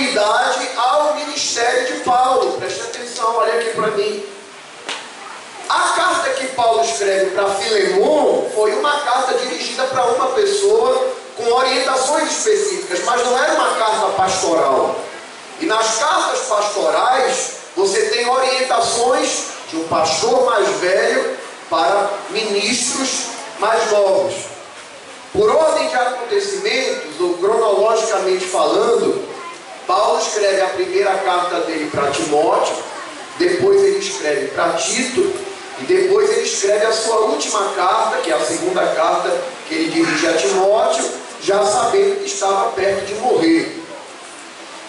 continuidade ao ministério de Paulo. Preste atenção, olha aqui para mim. A carta que Paulo escreve para Filemon foi uma carta dirigida para uma pessoa com orientações específicas, mas não era uma carta pastoral. E nas cartas pastorais, você tem orientações de um pastor mais velho para ministros mais novos. Por ordem de acontecimentos, ou cronologicamente falando, Paulo escreve a primeira carta dele para Timóteo, depois ele escreve para Tito, e depois ele escreve a sua última carta, que é a segunda carta que ele dirige a Timóteo, já sabendo que estava perto de morrer.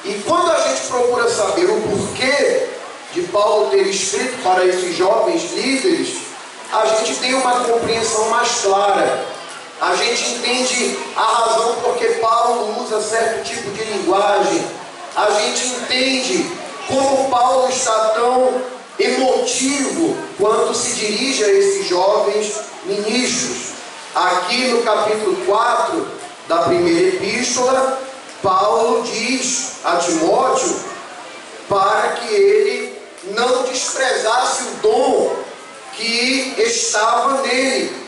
E quando a gente procura saber o porquê de Paulo ter escrito para esses jovens líderes, a gente tem uma compreensão mais clara. A gente entende a razão porque Paulo usa certo tipo de linguagem. A gente entende como Paulo está tão emotivo quando se dirige a esses jovens ministros. Aqui no capítulo 4 da primeira epístola, Paulo diz a Timóteo para que ele não desprezasse o dom que estava nele.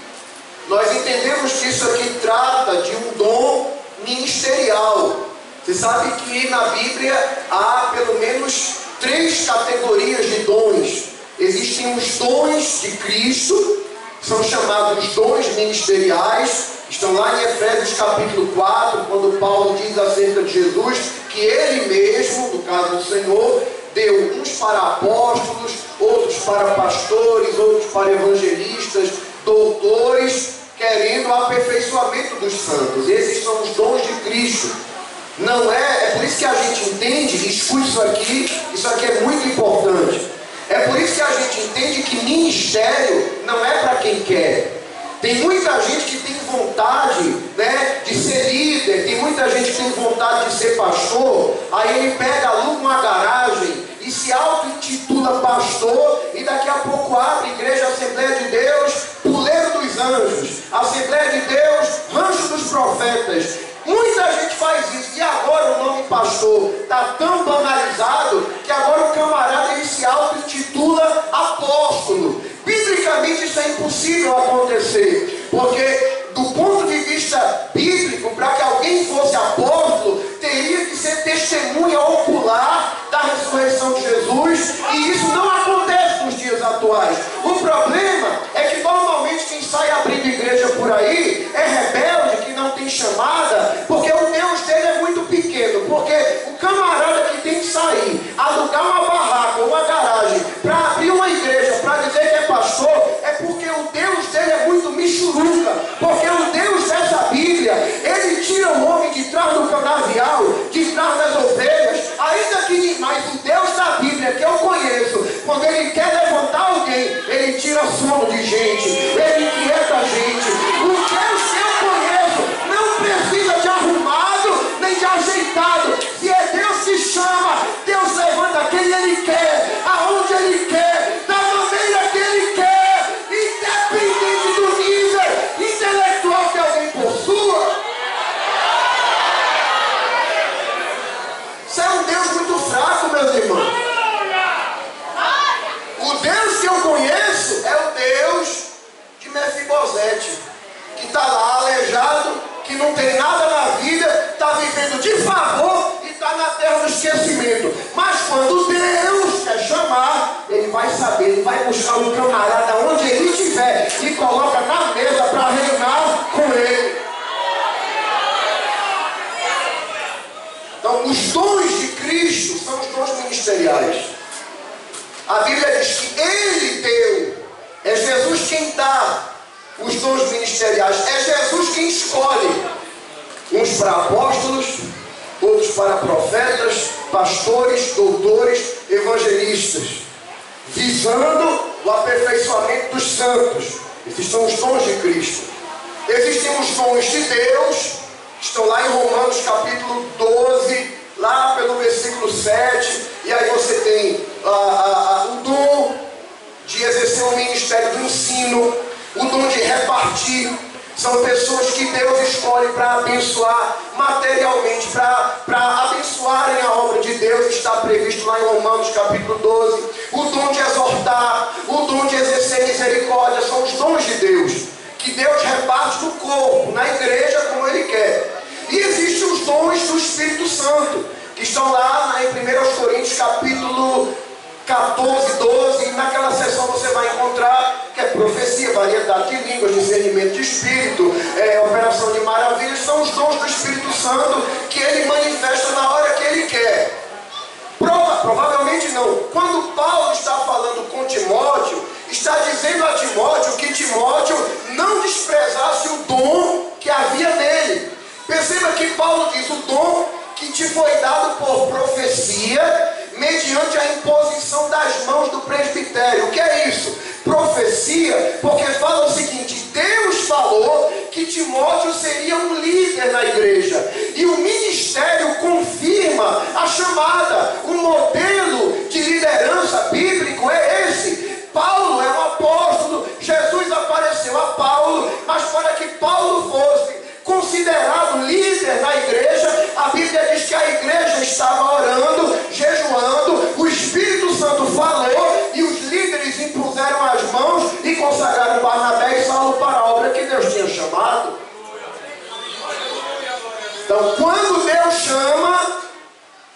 Nós entendemos que isso aqui trata de um dom ministerial. Você sabe que na Bíblia há pelo menos 3 categorias de dons. Existem os dons de Cristo, são chamados dons ministeriais. Estão lá em Efésios capítulo 4, quando Paulo diz acerca de Jesus que ele mesmo, no caso do Senhor, deu uns para apóstolos, outros para pastores, outros para evangelistas, doutores, querendo o aperfeiçoamento dos santos. Esses são os dons de Cristo. Não é por isso que a gente entende, escute isso aqui é muito importante. É por isso que a gente entende que ministério não é para quem quer. Tem muita gente que tem vontade, né, de ser líder, tem muita gente que tem vontade de ser pastor, aí ele pega, aluga uma garagem e se auto-intitula pastor, e daqui a pouco abre Igreja Assembleia de Deus, Puleiro dos Anjos, Assembleia de Deus, Rancho dos Profetas. Muita gente faz isso, e agora o nome pastor está tão banalizado que agora o camarada ele se auto-intitula apóstolo. Biblicamente isso é impossível acontecer, porque do ponto de vista bíblico, para que alguém fosse apóstolo, teria que ser testemunha ocular da ressurreição de Jesus, e isso não acontece nos dias atuais. O problema é que normalmente quem sai abrindo igreja por aí é rebelde, que não tem chamada, porque o Deus dele é muito pequeno, porque o camarada que tem que sair, alugar uma barraca, uma garagem, para abrir uma igreja, para dizer que é pastor, é porque o Deus dele é muito michuruca, porque o Deus dessa Bíblia, ele tira o homem de trás do canavial, de trás das ovelhas, ainda que mais o Deus da Bíblia que eu conheço, quando ele quer levantar alguém, ele tira sono de gente, ele inquieta a gente. O Deus que eu conheço não precisa de arrumado, nem de ajeitado. Se é Deus que chama, Deus levanta quem ele quer, aonde ele quer, da maneira que ele quer, independente do nível intelectual que alguém possua. Isso é um Deus muito fraco, meus irmãos. O Deus que eu conheço é o Deus de Mefibosete, que está lá aleijado, que não tem nada na vida, está vivendo de favor e está na terra do esquecimento. Mas quando Deus quer chamar, ele vai saber, ele vai buscar um camarada onde ele estiver e coloca na mesa para reinar com ele. Então, os dons de Cristo são os dons ministeriais. A Bíblia diz que ele deu, é Jesus quem dá os dons ministeriais, é Jesus quem escolhe, uns para apóstolos, outros para profetas, pastores, doutores, evangelistas, visando o aperfeiçoamento dos santos. Esses são os dons de Cristo. Existem os dons de Deus, que estão lá em Romanos capítulo 12, lá pelo versículo 7, e aí você tem o dom de exercer o ministério do ensino, o dom de repartir. São pessoas que Deus escolhe para abençoar materialmente, para abençoarem a obra de visto lá em Romanos capítulo 12. O dom de exortar, o dom de exercer misericórdia, são os dons de Deus, que Deus reparte no corpo, na igreja, como Ele quer. E existem os dons do Espírito Santo, que estão lá em 1 Coríntios capítulo 14, 12, e naquela seção você vai encontrar que é profecia, variedade de línguas, discernimento de espírito, operação de maravilhas. São os dons do Espírito Santo que Ele manifesta na hora que Ele quer. Provavelmente não. Quando Paulo está falando com Timóteo, está dizendo a Timóteo que Timóteo não desprezasse o dom que havia nele. Perceba que Paulo diz: o dom que te foi dado por profecia, mediante a imposição das mãos do presbitério. O que é isso? Profecia, porque fala o seguinte: Deus falou que Timóteo seria um líder na igreja, e o ministério confirma a chamada. O modelo de liderança bíblico é esse. Paulo é um apóstolo, Jesus apareceu a Paulo, mas para que Paulo fosse considerado líder na igreja, a Bíblia diz que a igreja estava orando, jejuando, o Espírito Santo falou e os líderes impuseram as mãos e consagraram Barnabé e Saulo para a obra que Deus tinha chamado. Então, quando Deus chama,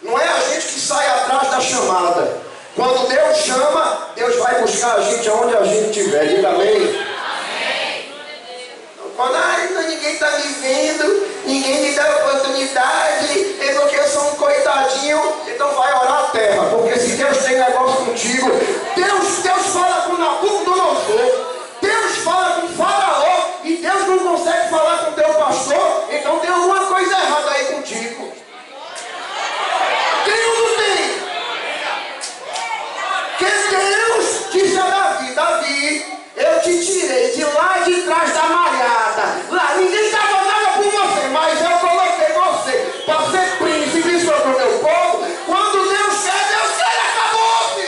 não é a gente que sai atrás da chamada. Quando Deus chama, Deus vai buscar a gente aonde a gente estiver. Diga amém. Quando ainda ninguém está me vendo, ninguém me dá oportunidade, é porque eu sou um coitadinho, então vai orar a terra, porque se Deus tem negócio contigo, Deus fala com Nabucodonosor, Deus fala com Faraó, e Deus não consegue falar com teu pastor, então tem alguma coisa errada aí contigo. Tem ou não tem? Que Deus disse a Davi: Davi, eu te tirei de lá de trás da malhada. Lá ninguém dava nada por você, mas eu coloquei você para ser príncipe sobre o meu povo. Quando Deus quer, acabou-se.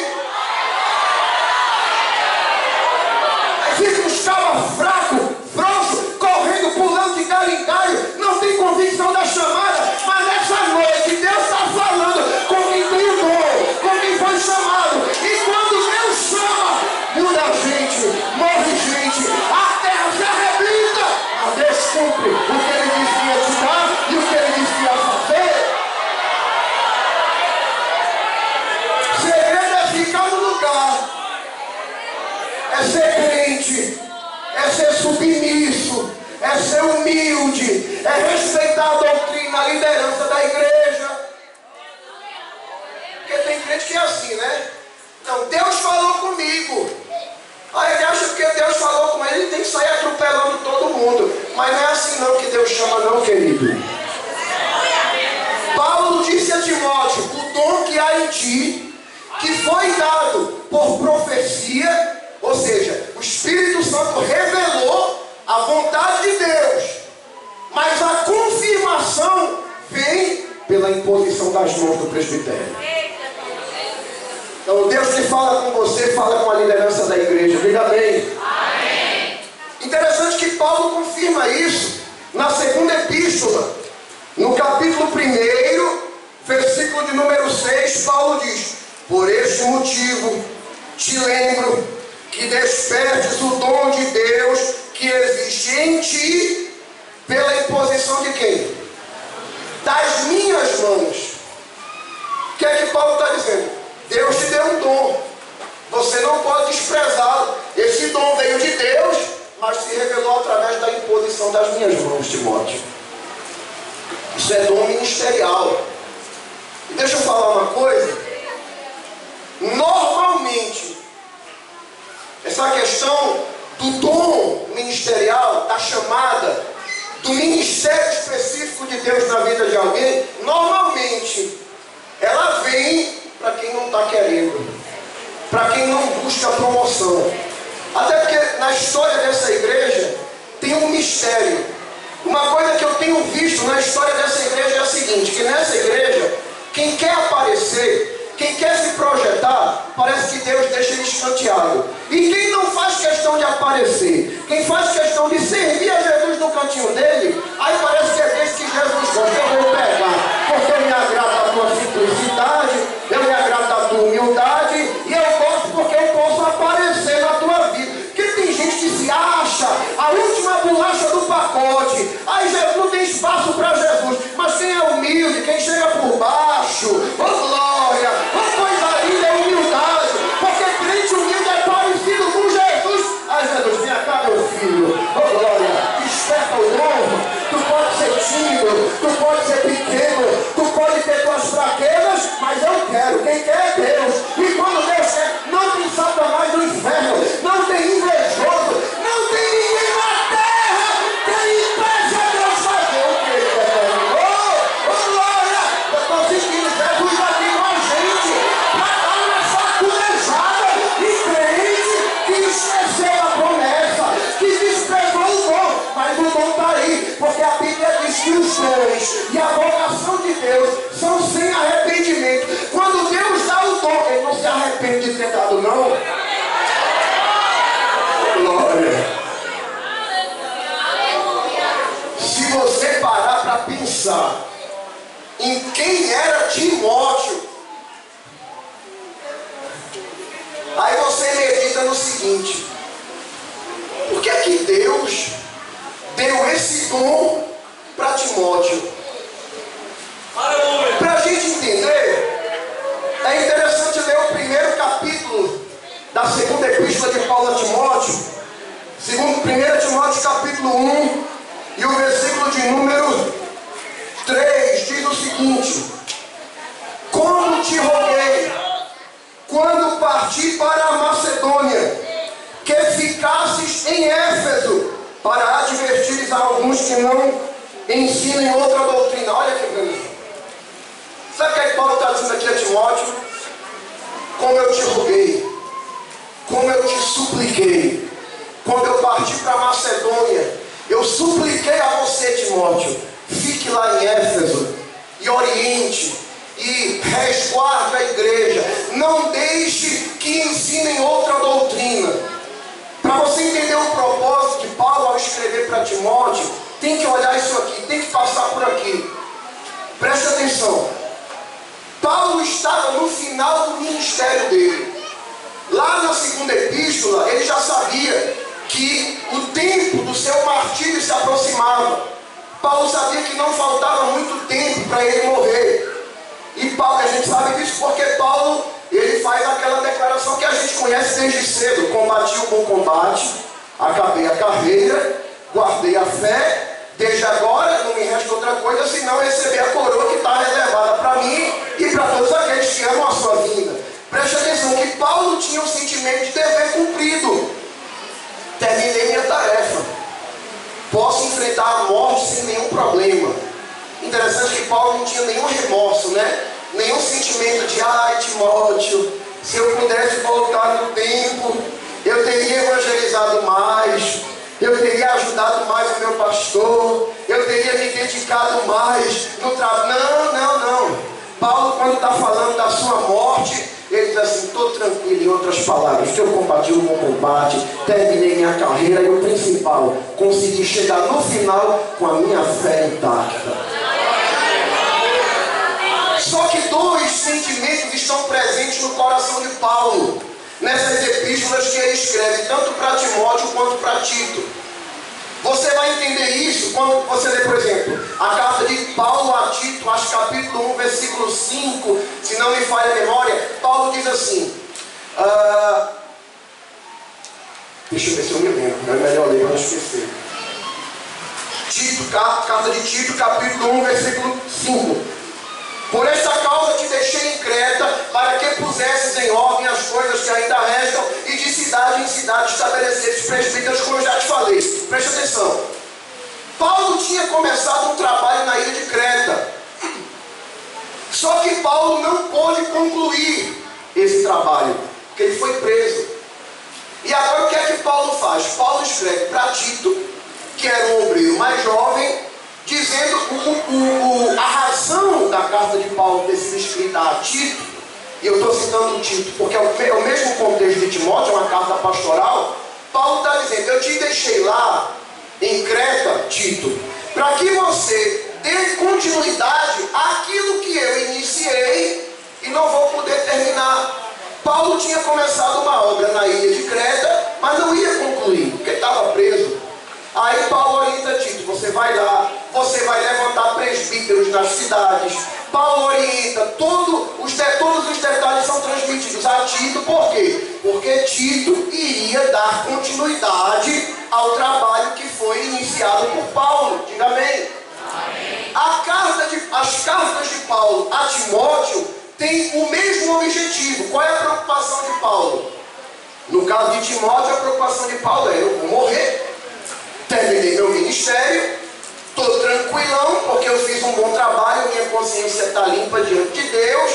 Aí fica uns cabas fracos, frouxos, correndo, pulando de galho em galho, não tem convicção da chamada, mas nessa noite Deus está falando com quem tem o dom, com quem foi chamado. E quando Deus chama, muda a gente, morre gente, a terra se arrebenta, mas Deus cumpre o que Ele disse que ia te dar e o que Ele disse que ia fazer. O segredo é ficar no lugar, é ser crente, é ser submisso, é ser humilde, é respeitar a doutrina, a liderança da igreja. Porque tem crente que é assim, né? Não, Deus falou comigo. Aí ele acha que Deus falou com ele tem que sair atropelando todo mundo. Mas não é assim não que Deus chama não, querido. Paulo disse a Timóteo: o dom que há em ti, que foi dado por profecia, ou seja, o Espírito Santo revelou a vontade de Deus, mas a confirmação vem pela imposição das mãos do presbitério. Então Deus que fala com você, fala com a liderança da igreja. Diga amém. Amém. Interessante que Paulo confirma isso na segunda epístola, no capítulo 1, versículo de número 6, Paulo diz: por este motivo te lembro que despertes o dom de Deus que existe em ti, pela imposição de quem? Das minhas mãos. O que é que Paulo está dizendo? Deus te deu um dom, você não pode desprezá-lo. Esse dom veio de Deus, mas se revelou através da imposição das minhas mãos, Timóteo. Isso é dom ministerial. E deixa eu falar uma coisa. Normalmente, essa questão do dom ministerial, da chamada, do ministério específico de Deus na vida de alguém, normalmente, ela vem para quem não está querendo, para quem não busca promoção. Até porque na história dessa igreja tem um mistério. Uma coisa que eu tenho visto na história dessa igreja é a seguinte: que nessa igreja, quem quer aparecer, quem quer se projetar, parece que Deus deixa ele escanteado. E quem não faz questão de aparecer, quem faz questão de servir a Jesus no cantinho dele, aí parece que é desse que Jesus gosta. Eu vou pegar, porque eu me agrado a tua simplicidade, eu me agrado Deus são sem arrependimento. Quando Deus dá o dom, ele não se arrepende de ter dado, não. Glória. Se você parar para pensar em quem era Timóteo, aí você medita no seguinte: por que é que Deus deu esse dom para Timóteo? Para a gente entender, é interessante ler o primeiro capítulo da segunda epístola de Paulo a Timóteo, 1 Timóteo capítulo 1, e o versículo de número 3 diz o seguinte: como te roguei, quando parti para a Macedônia, que ficasses em Éfeso, para advertires a alguns que não ensinem outra doutrina. Olha que bonito. Sabe o que é que Paulo está dizendo aqui a Timóteo? Como eu te roguei, como eu te supliquei, quando eu parti para a Macedônia, eu supliquei a você, Timóteo, fique lá em Éfeso e oriente e resguarde a igreja, não deixe que ensinem outra doutrina. Para você entender o propósito de Paulo ao escrever para Timóteo, tem que olhar isso aqui, tem que passar por aqui. Preste atenção. Paulo estava no final do ministério dele. Lá na segunda epístola, ele já sabia que o tempo do seu martírio se aproximava. Paulo sabia que não faltava muito tempo para ele morrer. E Paulo, a gente sabe disso porque Paulo, ele faz aquela declaração que a gente conhece desde cedo: combati o bom combate, acabei a carreira, guardei a fé, desde agora não me resta outra coisa senão receber a coroa que está reservada para mim e para todos aqueles que amam a sua vinda. Preste atenção que Paulo tinha um sentimento de dever cumprido. Terminei minha tarefa, posso enfrentar a morte sem nenhum problema. Interessante que Paulo não tinha nenhum remorso, né? Nenhum sentimento de: ai, Timóteo, se eu pudesse voltar no tempo, eu teria evangelizado mais, eu teria ajudado mais o meu pastor, eu teria me dedicado mais no trabalho. Não. Paulo, quando está falando da sua morte, ele diz assim: estou tranquilo. Em outras palavras, que eu combati o bom combate, terminei minha carreira e o principal, consegui chegar no final com a minha fé intacta. Só que dois sentimentos estão presentes no coração de Paulo nessas epístolas que ele escreve, tanto para Timóteo quanto para Tito. Você vai entender isso quando você lê, por exemplo, a carta de Paulo a Tito, acho capítulo 1, versículo 5, se não me falha a memória. Paulo diz assim, deixa eu ver se eu me lembro, é melhor ler para não esquecer. Carta de Tito, capítulo 1, versículo 5. Por esta causa te deixei em Creta, para que pusesses em ordem as coisas que ainda restam, e de cidade em cidade estabelecesses presbíteros, como eu já te falei. Preste atenção. Paulo tinha começado um trabalho na ilha de Creta. Só que Paulo não pôde concluir esse trabalho, porque ele foi preso. E agora o que é que Paulo faz? Paulo escreve para Tito, que era um obreiro mais jovem, dizendo a razão da carta de Paulo ter sido escrita a Tito. E eu estou citando Tito porque é o mesmo contexto de Timóteo, é uma carta pastoral. Paulo está dizendo: eu te deixei lá em Creta, Tito, para que você dê continuidade àquilo que eu iniciei e não vou poder terminar. Paulo tinha começado uma obra na ilha de Creta, mas não ia concluir, porque estava preso. Aí Paulo orienta Tito: você vai lá, você vai levantar presbíteros nas cidades. Paulo orienta, todos os detalhes são transmitidos a Tito. Por quê? Porque Tito iria dar continuidade ao trabalho que foi iniciado por Paulo. Diga amém. Amém. As cartas de Paulo a Timóteo têm o mesmo objetivo. Qual é a preocupação de Paulo? No caso de Timóteo, a preocupação de Paulo é: eu vou morrer, terminei meu ministério, estou tranquilão, porque eu fiz um bom trabalho, minha consciência está limpa diante de Deus.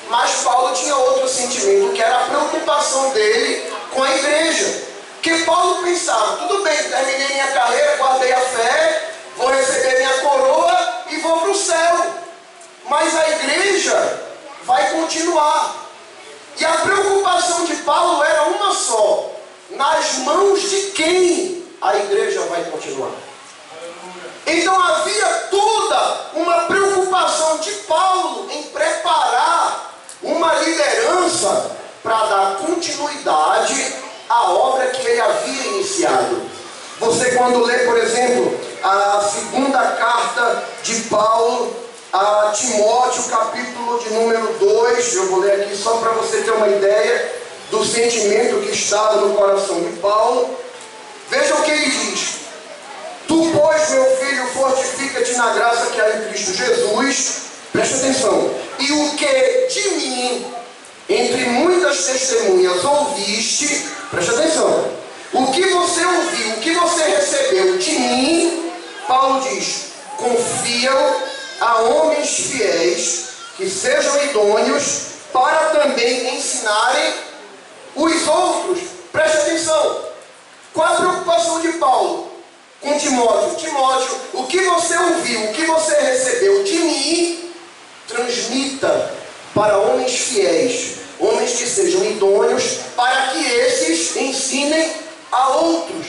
Mas Paulo tinha outro sentimento, que era a preocupação dele com a igreja. Porque Paulo pensava: tudo bem, terminei minha carreira, guardei a fé, vou receber minha coroa e vou para o céu. mas a igreja vai continuar. E a preocupação de Paulo era uma só: nas mãos de quem a igreja vai continuar? Então havia toda uma preocupação de Paulo em preparar uma liderança para dar continuidade à obra que ele havia iniciado. Você, quando lê, por exemplo, a segunda carta de Paulo a Timóteo, capítulo de número 2, eu vou ler aqui só para você ter uma ideia do sentimento que estava no coração de Paulo. Veja o que ele diz: tu, pois, meu filho, fortifica-te na graça que há em Cristo Jesus. Preste atenção. E o que de mim, entre muitas testemunhas, ouviste, preste atenção, o que você ouviu, o que você recebeu de mim, Paulo diz, confia-o a homens fiéis, que sejam idôneos, para também ensinarem os outros. Preste atenção. Qual a preocupação de Paulo com Timóteo? Timóteo, o que você ouviu, o que você recebeu de mim, transmita para homens fiéis, homens que sejam idôneos, para que esses ensinem a outros.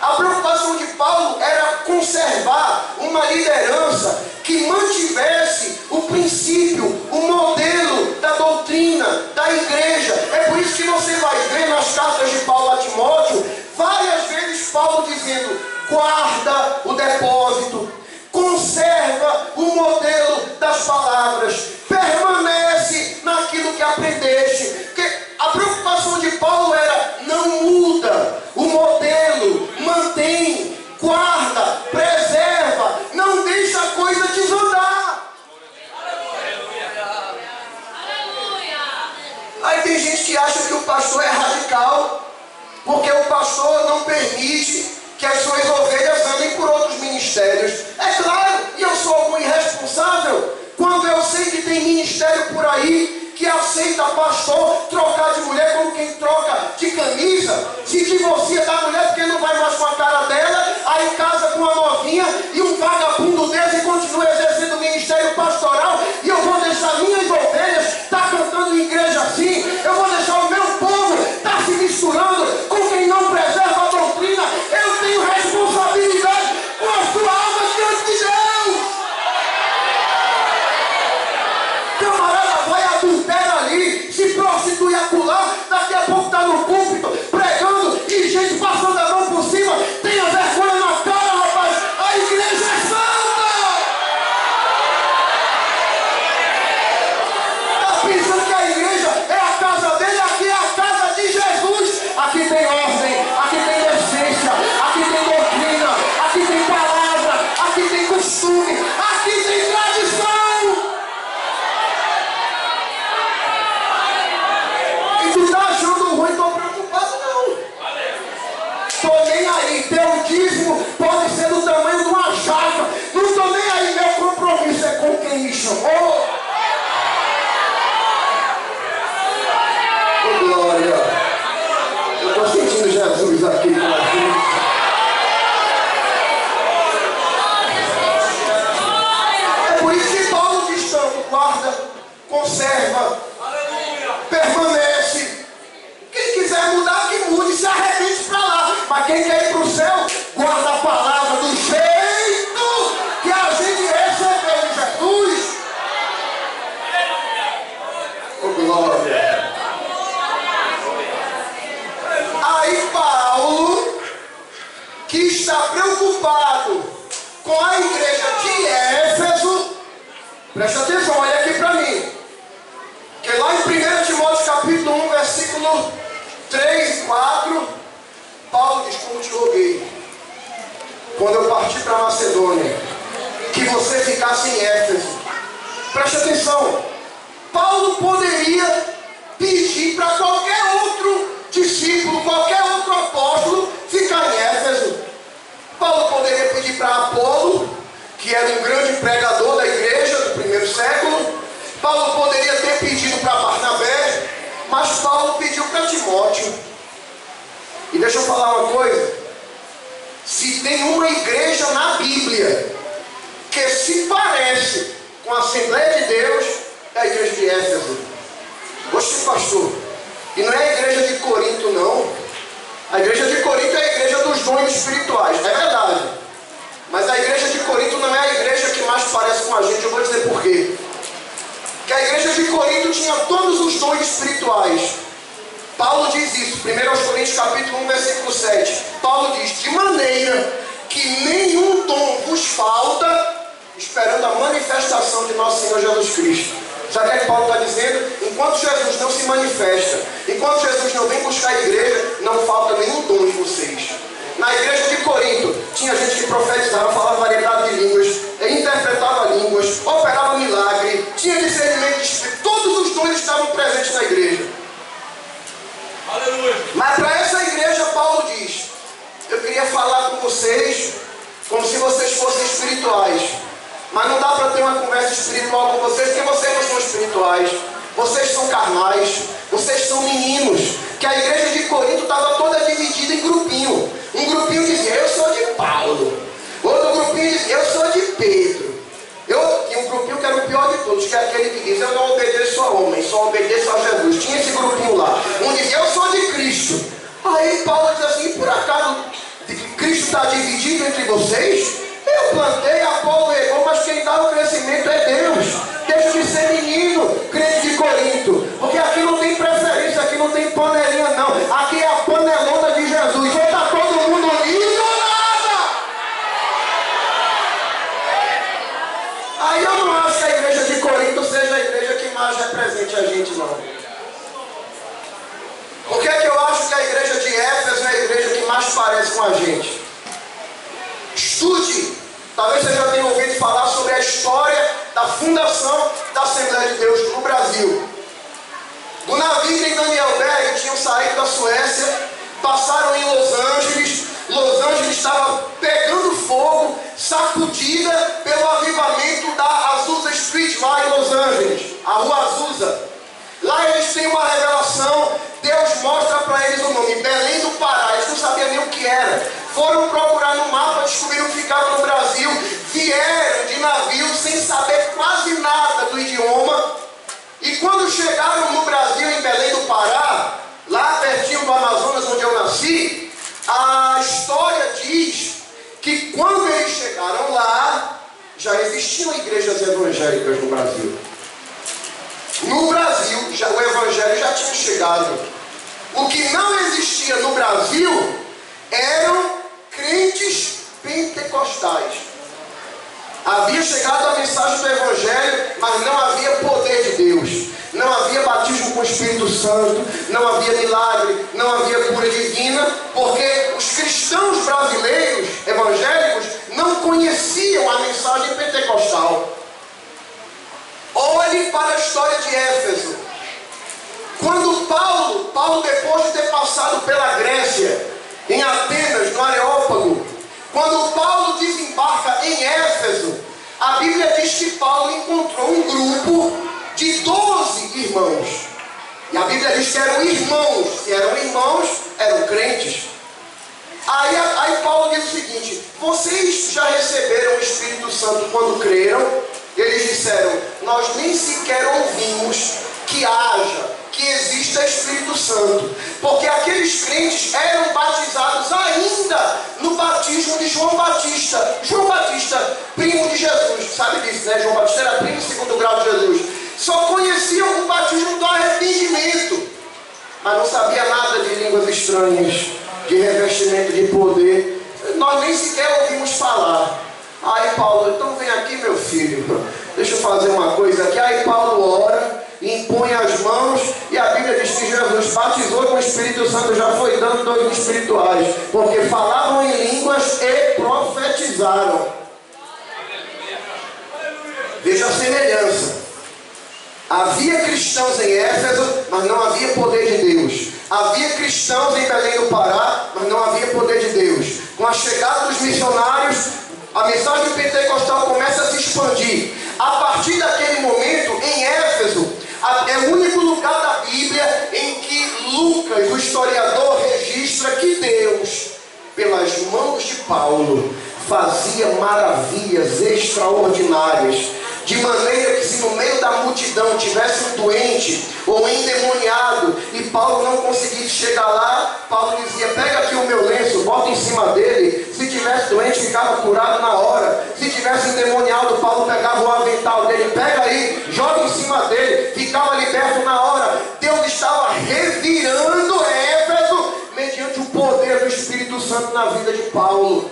A preocupação de Paulo era conservar uma liderança que mantivesse o princípio, o modelo da doutrina, da igreja. É por isso que você vai ver nas cartas de Paulo a Timóteo, várias vezes Paulo dizendo, guarda o depósito, conserva o modelo das palavras, permanece naquilo que aprendeste. Porque a preocupação de Paulo era, não muda o modelo, mantém, guarda, preserva, não deixa a coisa desandar. Aí tem gente que acha que o pastor é radical, porque o pastor não permite que as suas ovelhas andem por outros ministérios. É claro, e eu sou algum irresponsável quando eu sei que tem ministério por aí que aceita pastor trocar de mulher como quem troca de camisa, se divorcia da mulher porque não vai mais com a cara dela, aí casa com uma novinha e um vagabundo desse e continua exercendo o ministério pastoral. E eu vou deixar minhas ovelhas estar cantando em igreja assim, eu vou deixar o meu povo estar se misturando com quem não preserva a doutrina. Eu tenho responsabilidade com a sua alma diante de Deus. Camarada vai adultera ali, se prostitui acolá, daqui a pouco está no púlpito pregando e gente passando a mão por cima. Tenha vergonha na cara, rapaz, a igreja é santa. Está pensando que a igreja é a casa dele? Aqui é a casa de Jesus. Aqui tem ordem, aqui tem decência, aqui tem doutrina, aqui tem palavra, aqui tem costume, aqui tem tradição. E tu tá achando ruim, tô preocupado não. Tô nem aí, teu dízimo pode ser do tamanho de uma jaca. Não tô nem aí, meu compromisso é com quem me chamou. Oh, glória. Eu estou sentindo Jesus aqui com a gente. É por isso que Paulo diz tanto, guarda, conserva, permanece. Quem quiser mudar, que mude, se arrebente para lá. Mas quem quer ir para o céu, guarda a palavra do jeito que a gente recebeu em Jesus. Oh, glória. Aí Paulo, que está preocupado com a igreja de Éfeso, presta atenção, olha aqui para mim, que lá em 1 Timóteo capítulo 1, versículo 3 e 4, Paulo diz, como te roguei, quando eu parti para a Macedônia, que você ficasse em Éfeso. Preste atenção, Paulo poderia pedir para qualquer outro discípulo, qualquer outro apóstolo ficar em Éfeso. Paulo poderia pedir para Apolo, que era um grande pregador da igreja do primeiro século. Paulo poderia ter pedido para Barnabé, mas Paulo pediu para Timóteo. E deixa eu falar uma coisa, se tem uma igreja na Bíblia que se parece com a Assembleia de Deus é a igreja de Éfeso. Oxe, pastor, e não é a igreja de Corinto, não. A igreja de Corinto é a igreja dos dons espirituais, é verdade. Mas a igreja de Corinto não é a igreja que mais parece com a gente. Eu vou dizer por quê. Que a igreja de Corinto tinha todos os dons espirituais. Paulo diz isso, 1 Coríntios capítulo 1, versículo 7. Paulo diz, de maneira que nenhum dom vos falta, esperando a manifestação de nosso Senhor Jesus Cristo. Sabe o que Paulo está dizendo? Enquanto Jesus não se manifesta, enquanto Jesus não vem buscar a igreja, não falta nenhum dom de vocês. Na igreja de Corinto, tinha gente que profetizava, falava variedade de línguas, interpretava línguas, operava milagre, tinha discernimento de espírito, todos os dons estavam presentes na igreja. Aleluia. Mas para essa igreja, Paulo diz, eu queria falar com vocês como se vocês fossem espirituais. Mas não dá para ter uma conversa espiritual com vocês, porque vocês não são espirituais. Vocês são carnais, vocês são meninos. Que a igreja de Corinto estava toda dividida em grupinho. Um grupinho dizia, eu sou de Paulo. Outro grupinho dizia, eu sou de Pedro. E um grupinho que era o pior de todos, que é aquele que diz, eu não obedeço a homem, só obedeço a Jesus. Tinha esse grupinho lá. Um dizia, eu sou de Cristo. Aí Paulo diz assim, por acaso Cristo está dividido entre vocês? Eu plantei, Apolo regou, mas quem dá o crescimento é Deus. Deixa de ser menino, crente de Corinto. Porque aqui não tem preferência, aqui não tem panelinha não. Aqui é a panelona de Jesus. Ou está todo mundo unido ou nada. Aí eu não acho que a igreja de Corinto seja a igreja que mais represente a gente, não. Por que eu acho que a igreja de Éfeso é a igreja que mais parece com a gente? Estude, talvez você já tenha ouvido falar sobre a história da fundação da Assembleia de Deus no Brasil. Gunnar Wigner e Daniel Berg tinham saído da Suécia, passaram em Los Angeles. Los Angeles estava pegando fogo, sacudida pelo avivamento da Azusa Street lá em Los Angeles, a Rua Azusa. Lá eles têm uma revelação, Deus mostra para eles o nome, Belém do Pará. Eles não sabiam nem o que era. Foram procurar no mapa, descobriram que ficava no Brasil, vieram de navio sem saber quase nada do idioma. E quando chegaram no Brasil, em Belém do Pará, lá pertinho do Amazonas, onde eu nasci, a história diz que quando eles chegaram lá, já existiam igrejas evangélicas no Brasil. No Brasil, o evangelho já tinha chegado. O que não existia no Brasil eram crentes pentecostais. Havia chegado a mensagem do evangelho, mas não havia poder de Deus. Não havia batismo com o Espírito Santo, não havia milagre, não havia cura divina, porque os cristãos brasileiros evangélicos não conheciam a mensagem pentecostal. Olhe para a história de Éfeso. Quando Paulo depois de ter passado pela Grécia, em Atenas, no Areópago, quando Paulo desembarca em Éfeso, a Bíblia diz que Paulo encontrou um grupo de 12 irmãos. E a Bíblia diz que eram irmãos. Se eram irmãos, eram crentes. Aí Paulo diz o seguinte: vocês já receberam o Espírito Santo quando creram? Eles disseram: nós nem sequer ouvimos que exista Espírito Santo, porque aqueles crentes eram batizados ainda no batismo de João Batista. João Batista, primo de Jesus, sabe disso, né? João Batista era primo segundo grau de Jesus. Só conheciam o batismo do arrependimento, mas não sabia nada de línguas estranhas, de revestimento de poder. Nós nem sequer ouvimos falar. Aí Paulo: então vem aqui, meu filho, deixa eu fazer uma coisa aqui. Aí Paulo ora, impõe as mãos, e a Bíblia diz que Jesus batizou com o Espírito Santo, já foi dando dons espirituais, porque falavam em línguas e profetizaram. Veja a semelhança. Havia cristãos em Éfeso, mas não havia poder de Deus. Havia cristãos em Belém do Pará, mas não havia poder de Deus. Com a chegada dos missionários, a mensagem pentecostal começa a se expandir. A partir daquele momento, em Éfeso, é o único lugar da Bíblia em que Lucas, o historiador, registra que Deus, pelas mãos de Paulo, fazia maravilhas extraordinárias. de maneira que se no meio da multidão tivesse um doente ou um endemoniado e Paulo não conseguisse chegar lá, Paulo dizia: pega aqui o meu lenço, bota em cima dele. Se tivesse doente, ficava curado na hora. Se tivesse endemoniado, Paulo pegava o avental dele: pega aí, joga em cima dele, ficava liberto na hora. Deus estava revirando Éfeso mediante o poder do Espírito Santo na vida de Paulo.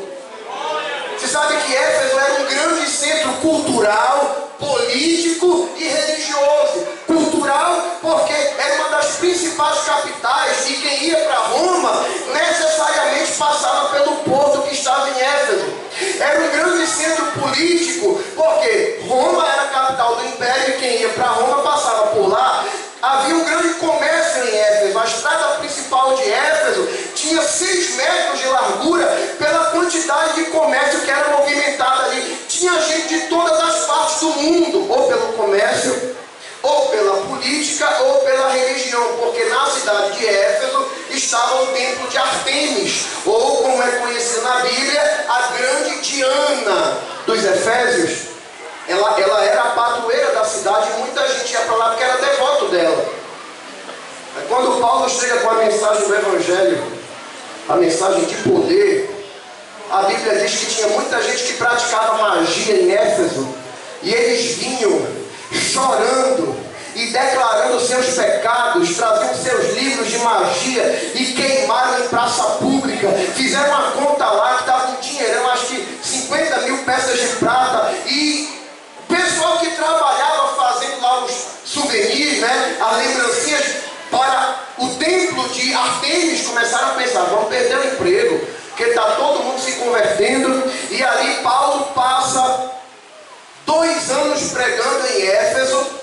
Você sabe que Éfeso era um grande centro cultural, político e religioso. Cultural porque era uma das principais capitais e quem ia para Roma necessariamente passava pelo porto que estava em Éfeso. Era um grande centro político porque Roma era a capital do império e quem ia para Roma passava por lá. Havia um grande comércio em Éfeso. A estrada principal de Éfeso tinha 6 metros de largura pela quantidade de comércio que era movimentado ali. Tinha gente de todas as partes do mundo, ou pelo comércio, ou pela política, ou pela religião, porque na cidade de Éfeso estava o templo de Artemis, ou como é conhecido na Bíblia, a grande Diana dos Efésios. Ela era a padroeira da cidade e muita gente ia para lá porque era devoto dela. Quando Paulo chega com a mensagem do Evangelho, a mensagem de poder, a Bíblia diz que tinha muita gente que praticava magia em Éfeso e eles vinham chorando e declarando seus pecados, traziam seus livros de magia e queimaram em praça pública. Fizeram uma conta lá que estava um dinheirão, acho que 50 mil peças de prata, e o pessoal que trabalhava fazendo lá os souvenirs, né, as lembrancinhas para o templo de Artemis, começaram a pensar: vamos perder o emprego, porque está todo mundo se convertendo. E ali Paulo passa 2 anos pregando em Éfeso.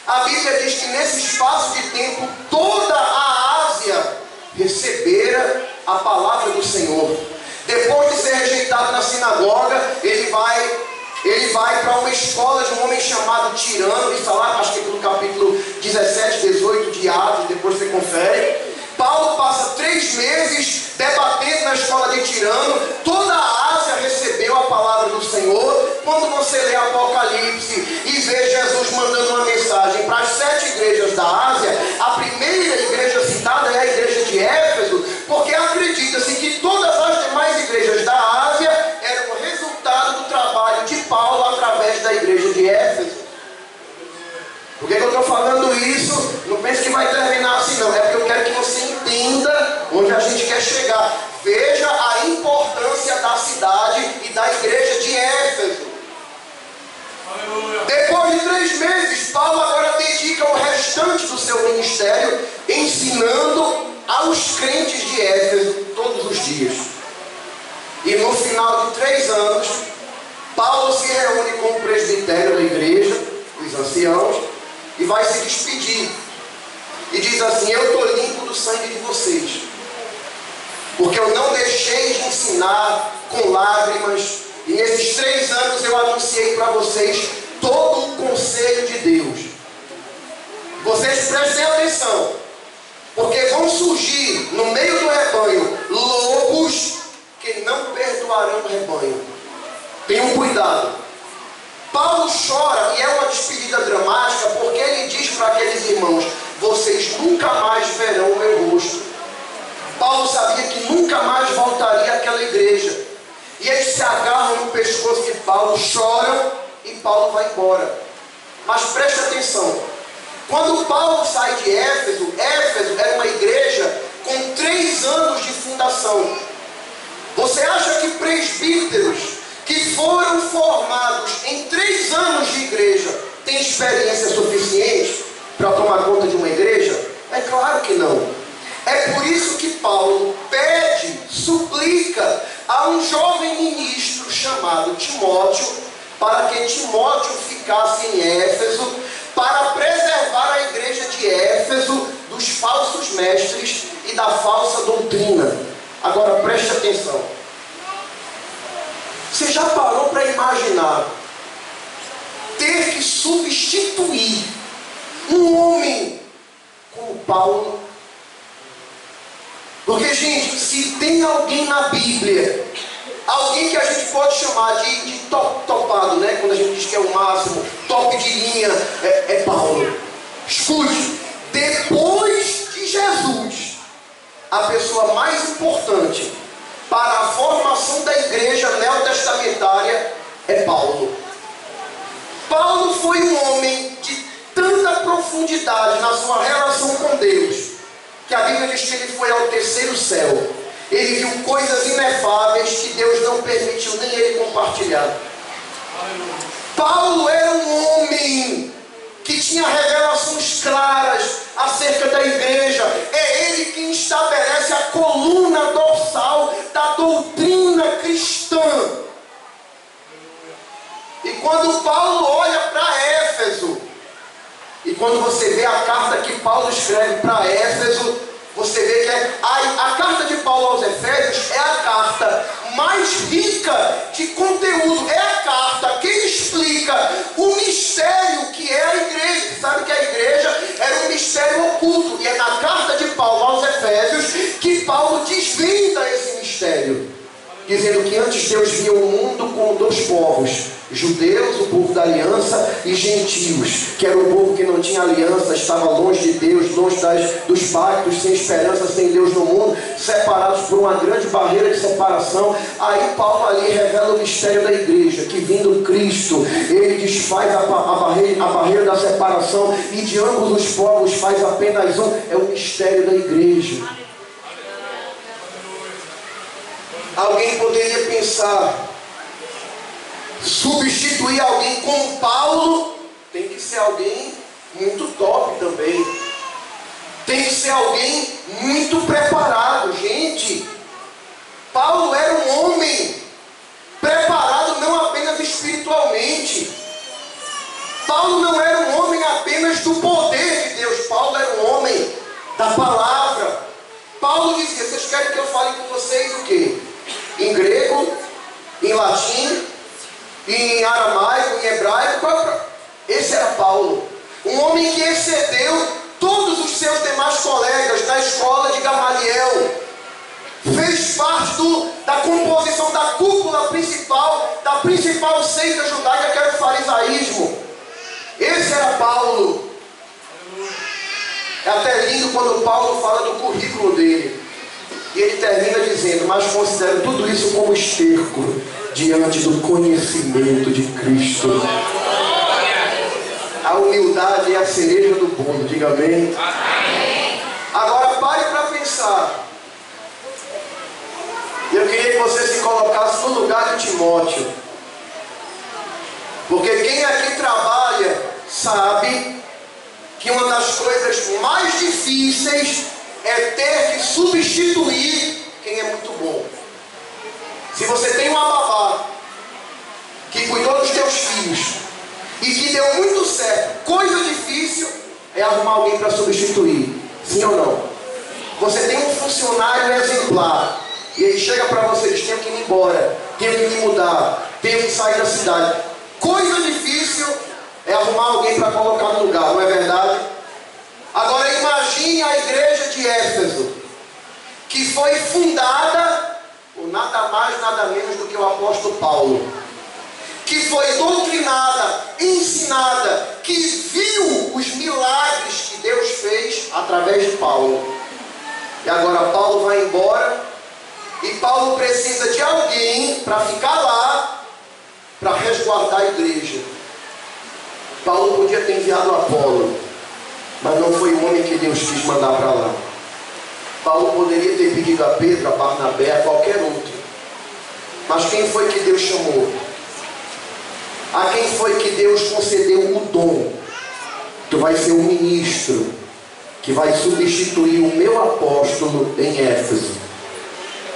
A Bíblia diz que nesse espaço de tempo toda a Ásia recebera a palavra do Senhor. Depois de ser rejeitado na sinagoga, ele vai para uma escola de um homem chamado Tirano. Isso lá, acho que é no capítulo 17, 18 de Atos, depois você confere. Paulo passa 3 meses debatendo na escola de Tirano. Toda a Ásia recebeu a palavra do Senhor. Quando você lê Apocalipse e vê Jesus mandando uma mensagem para as 7 igrejas da Ásia, a primeira igreja citada é a igreja de Éfeso, porque acredita-se que todas as demais igrejas da Ásia eram o resultado do trabalho de Paulo através da igreja de Éfeso. Por que eu estou falando isso? Não pense que vai terminar assim não, é porque eu quero que você entenda onde a gente quer chegar. Veja a importância da cidade e da igreja de Éfeso. Aleluia. Depois de 3 meses, Paulo agora dedica o restante do seu ministério ensinando aos crentes de Éfeso todos os dias. E no final de 3 anos, Paulo se reúne com o presbitério da igreja, os anciãos, e vai se despedir. E diz assim: eu estou limpo do sangue de vocês, porque eu não deixei de ensinar com lágrimas, e nesses 3 anos eu anunciei para vocês todo o conselho de Deus. Vocês prestem atenção, porque vão surgir no meio do rebanho lobos que não perdoarão o rebanho. Tenham cuidado. Paulo chora, e é uma despedida dramática, porque ele diz para aqueles irmãos: vocês nunca mais verão o meu rosto. Paulo sabia que nunca mais voltaria àquela igreja, e eles se agarram no pescoço de Paulo, choram, e Paulo vai embora. Mas preste atenção, quando Paulo sai de Éfeso, Éfeso era uma igreja com 3 anos de fundação. Você acha que presbíteros que foram formados em 3 anos de igreja têm experiência suficiente para tomar conta de uma igreja? É claro que não. É por isso que Paulo pede, suplica a um jovem ministro chamado Timóteo, para que Timóteo ficasse em Éfeso, para preservar a igreja de Éfeso dos falsos mestres e da falsa doutrina. Agora preste atenção. Você já parou para imaginar ter que substituir um homem como Paulo? Porque, gente, se tem alguém na Bíblia, alguém que a gente pode chamar de topado, né? Quando a gente diz que é o máximo, top de linha é Paulo. Escute, depois de Jesus, a pessoa mais importante para a formação da igreja neotestamentária é Paulo. Paulo foi um homem de tanta profundidade na sua relação com Deus, que a Bíblia diz que ele foi ao terceiro céu. Ele viu coisas inefáveis que Deus não permitiu nem ele compartilhar. Paulo era um homem que tinha revelações claras acerca da igreja. É ele quem estabelece a coluna dorsal da doutrina cristã. E quando Paulo olha para Éfeso, e quando você vê a carta que Paulo escreve para Éfeso, você vê que a carta de Paulo aos Efésios é a carta mais rica de conteúdo. É a carta que explica o mistério que é a igreja. Você sabe que a igreja era um mistério oculto. E é na carta de Paulo aos Efésios que Paulo desvenda esse mistério, dizendo que antes Deus via o mundo com dois povos: judeus, o povo da aliança, e gentios, que era o povo que não tinha aliança, estava longe de Deus, longe dos pactos, sem esperança, sem Deus no mundo, separados por uma grande barreira de separação. Aí Paulo ali revela o mistério da igreja, que vindo Cristo, ele desfaz a barreira da separação, e de ambos os povos faz apenas um. É o mistério da igreja. Alguém poderia pensar, substituir alguém com Paulo tem que ser alguém muito top também. Tem que ser alguém muito preparado. Gente, Paulo era um homem preparado não apenas espiritualmente. Paulo não era um homem apenas do poder de Deus. Paulo era um homem da palavra. Paulo dizia: vocês querem que eu fale com vocês o quê? Em grego, em latim, em aramaico, em hebraico. Esse era Paulo, um homem que excedeu todos os seus demais colegas na escola de Gamaliel, fez parte da composição da cúpula principal, da principal seita judaica, que era o farisaísmo. Esse era Paulo. É até lindo quando Paulo fala do currículo dele. E ele termina dizendo: mas considero tudo isso como esterco diante do conhecimento de Cristo. A humildade é a cereja do bolo, diga amém. Agora pare para pensar. Eu queria que você se colocasse no lugar de Timóteo, porque quem aqui trabalha sabe que uma das coisas mais difíceis é ter que substituir quem é muito bom. Se você tem uma babá que cuidou dos teus filhos e que deu muito certo, coisa difícil é arrumar alguém para substituir. Sim ou não? Você tem um funcionário exemplar e ele chega para você e diz: tenho que ir embora, tenho que me mudar, tenho que sair da cidade. Coisa difícil é arrumar alguém para colocar no lugar, não é verdade? Agora imagine a igreja de Éfeso, que foi fundada por nada mais, nada menos do que o apóstolo Paulo, que foi doutrinada, ensinada, que viu os milagres que Deus fez através de Paulo. E agora Paulo vai embora, e Paulo precisa de alguém para ficar lá, para resguardar a igreja. Paulo podia ter enviado Apolo, mas não foi o homem que Deus quis mandar para lá. Paulo poderia ter pedido a Pedro, a Barnabé, a qualquer outro. Mas quem foi que Deus chamou? A quem foi que Deus concedeu o dom? Tu vai ser um ministro que vai substituir o meu apóstolo em Éfeso.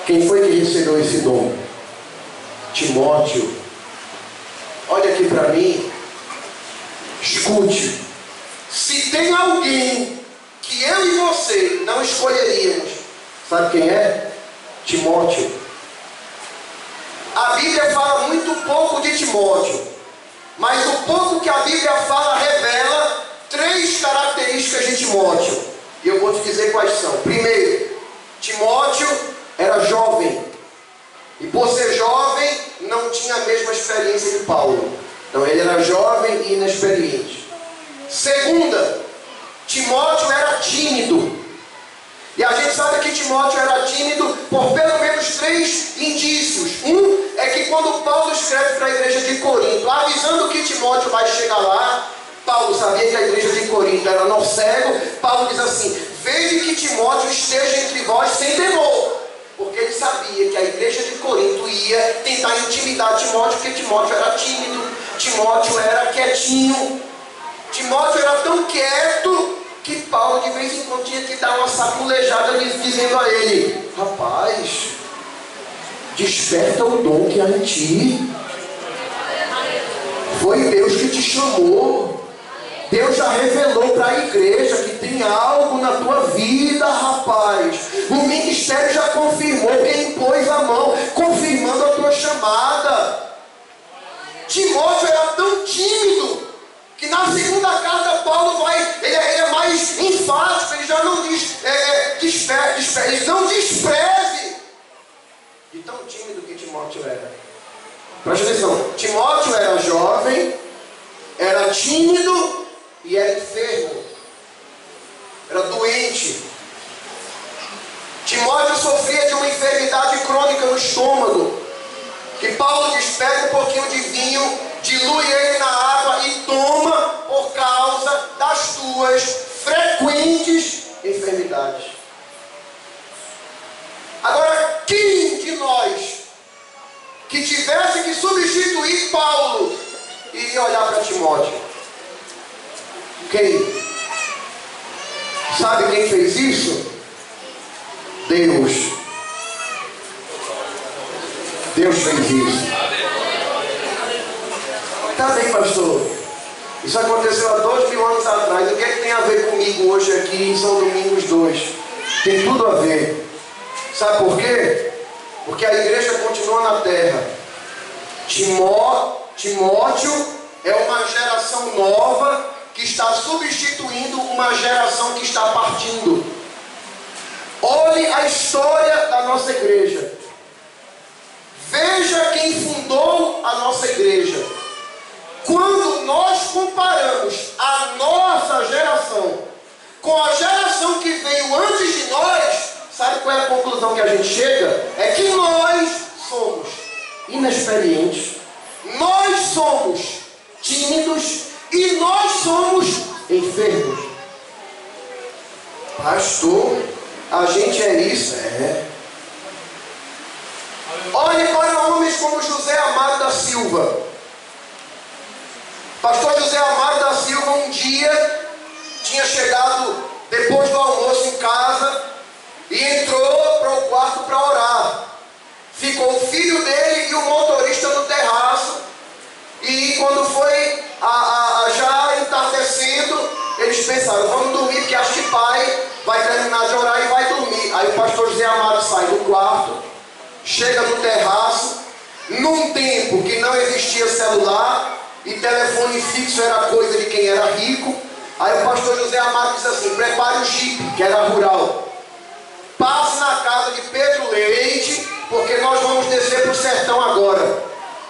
Quem foi que recebeu esse dom? Timóteo. Olha aqui para mim. Escute. Se tem alguém que eu e você não escolheríamos, sabe quem é? Timóteo. A Bíblia fala muito pouco de Timóteo, mas o pouco que a Bíblia fala revela 3 características de Timóteo. E eu vou te dizer quais são. Primeiro, Timóteo era jovem, e por ser jovem não tinha a mesma experiência de Paulo. Então ele era jovem e inexperiente. Segunda, Timóteo era tímido. E a gente sabe que Timóteo era tímido por pelo menos 3 indícios. Um é que quando Paulo escreve para a igreja de Corinto, avisando que Timóteo vai chegar lá, Paulo sabia que a igreja de Corinto era nó cego. Paulo diz assim: vede que Timóteo esteja entre vós sem temor. Porque ele sabia que a igreja de Corinto ia tentar intimidar Timóteo, porque Timóteo era tímido, Timóteo era quietinho. Timóteo era tão quieto que Paulo de vez em quando tinha que dar uma saculejada dizendo a ele: rapaz, desperta o dom que há em ti. Foi Deus que te chamou. Deus já revelou para a igreja que tem algo na tua vida, rapaz. O ministério já confirmou, quem pôs a mão, confirmando a tua chamada. Timóteo era tão tímido que na segunda carta Paulo ele é mais enfático, ele já não diz ele não despreze. E tão tímido que Timóteo era. Presta atenção, Timóteo era jovem, era tímido e era enfermo, era doente. Timóteo sofria de uma enfermidade crônica no estômago, que Paulo diz: pega um pouquinho de vinho, dilui ele na água e toma por causa das tuas frequentes enfermidades. Agora, quem de nós que tivesse que substituir Paulo iria olhar para Timóteo? Quem? Sabe quem fez isso? Deus. Deus fez isso. Tá bem, pastor. Isso aconteceu há 2000 anos atrás. O que é que tem a ver comigo hoje aqui em São Domingos 2? Tem tudo a ver. Sabe por quê? Porque a igreja continua na terra. Timóteo é uma geração nova que está substituindo uma geração que está partindo. Olhe a história da nossa igreja. Veja quem fundou a nossa igreja. Quando nós comparamos a nossa geração com a geração que veio antes de nós, sabe qual é a conclusão que a gente chega? É que nós somos inexperientes, nós somos tímidos e nós somos enfermos. Pastor, a gente é isso? É. Olhe para homens como José Amaro da Silva. Pastor José Amaro da Silva um dia tinha chegado depois do almoço em casa e entrou para o quarto para orar. Ficou o filho dele e o motorista no terraço. E quando foi já entardecendo, eles pensaram: vamos dormir, porque acho que pai vai terminar de orar e vai dormir. Aí o pastor José Amaro sai do quarto, chega no terraço, num tempo que não existia celular e telefone fixo era coisa de quem era rico. Aí o pastor José Amaro diz assim: prepare o jipe, que era rural, passe na casa de Pedro Leite, porque nós vamos descer para o sertão agora.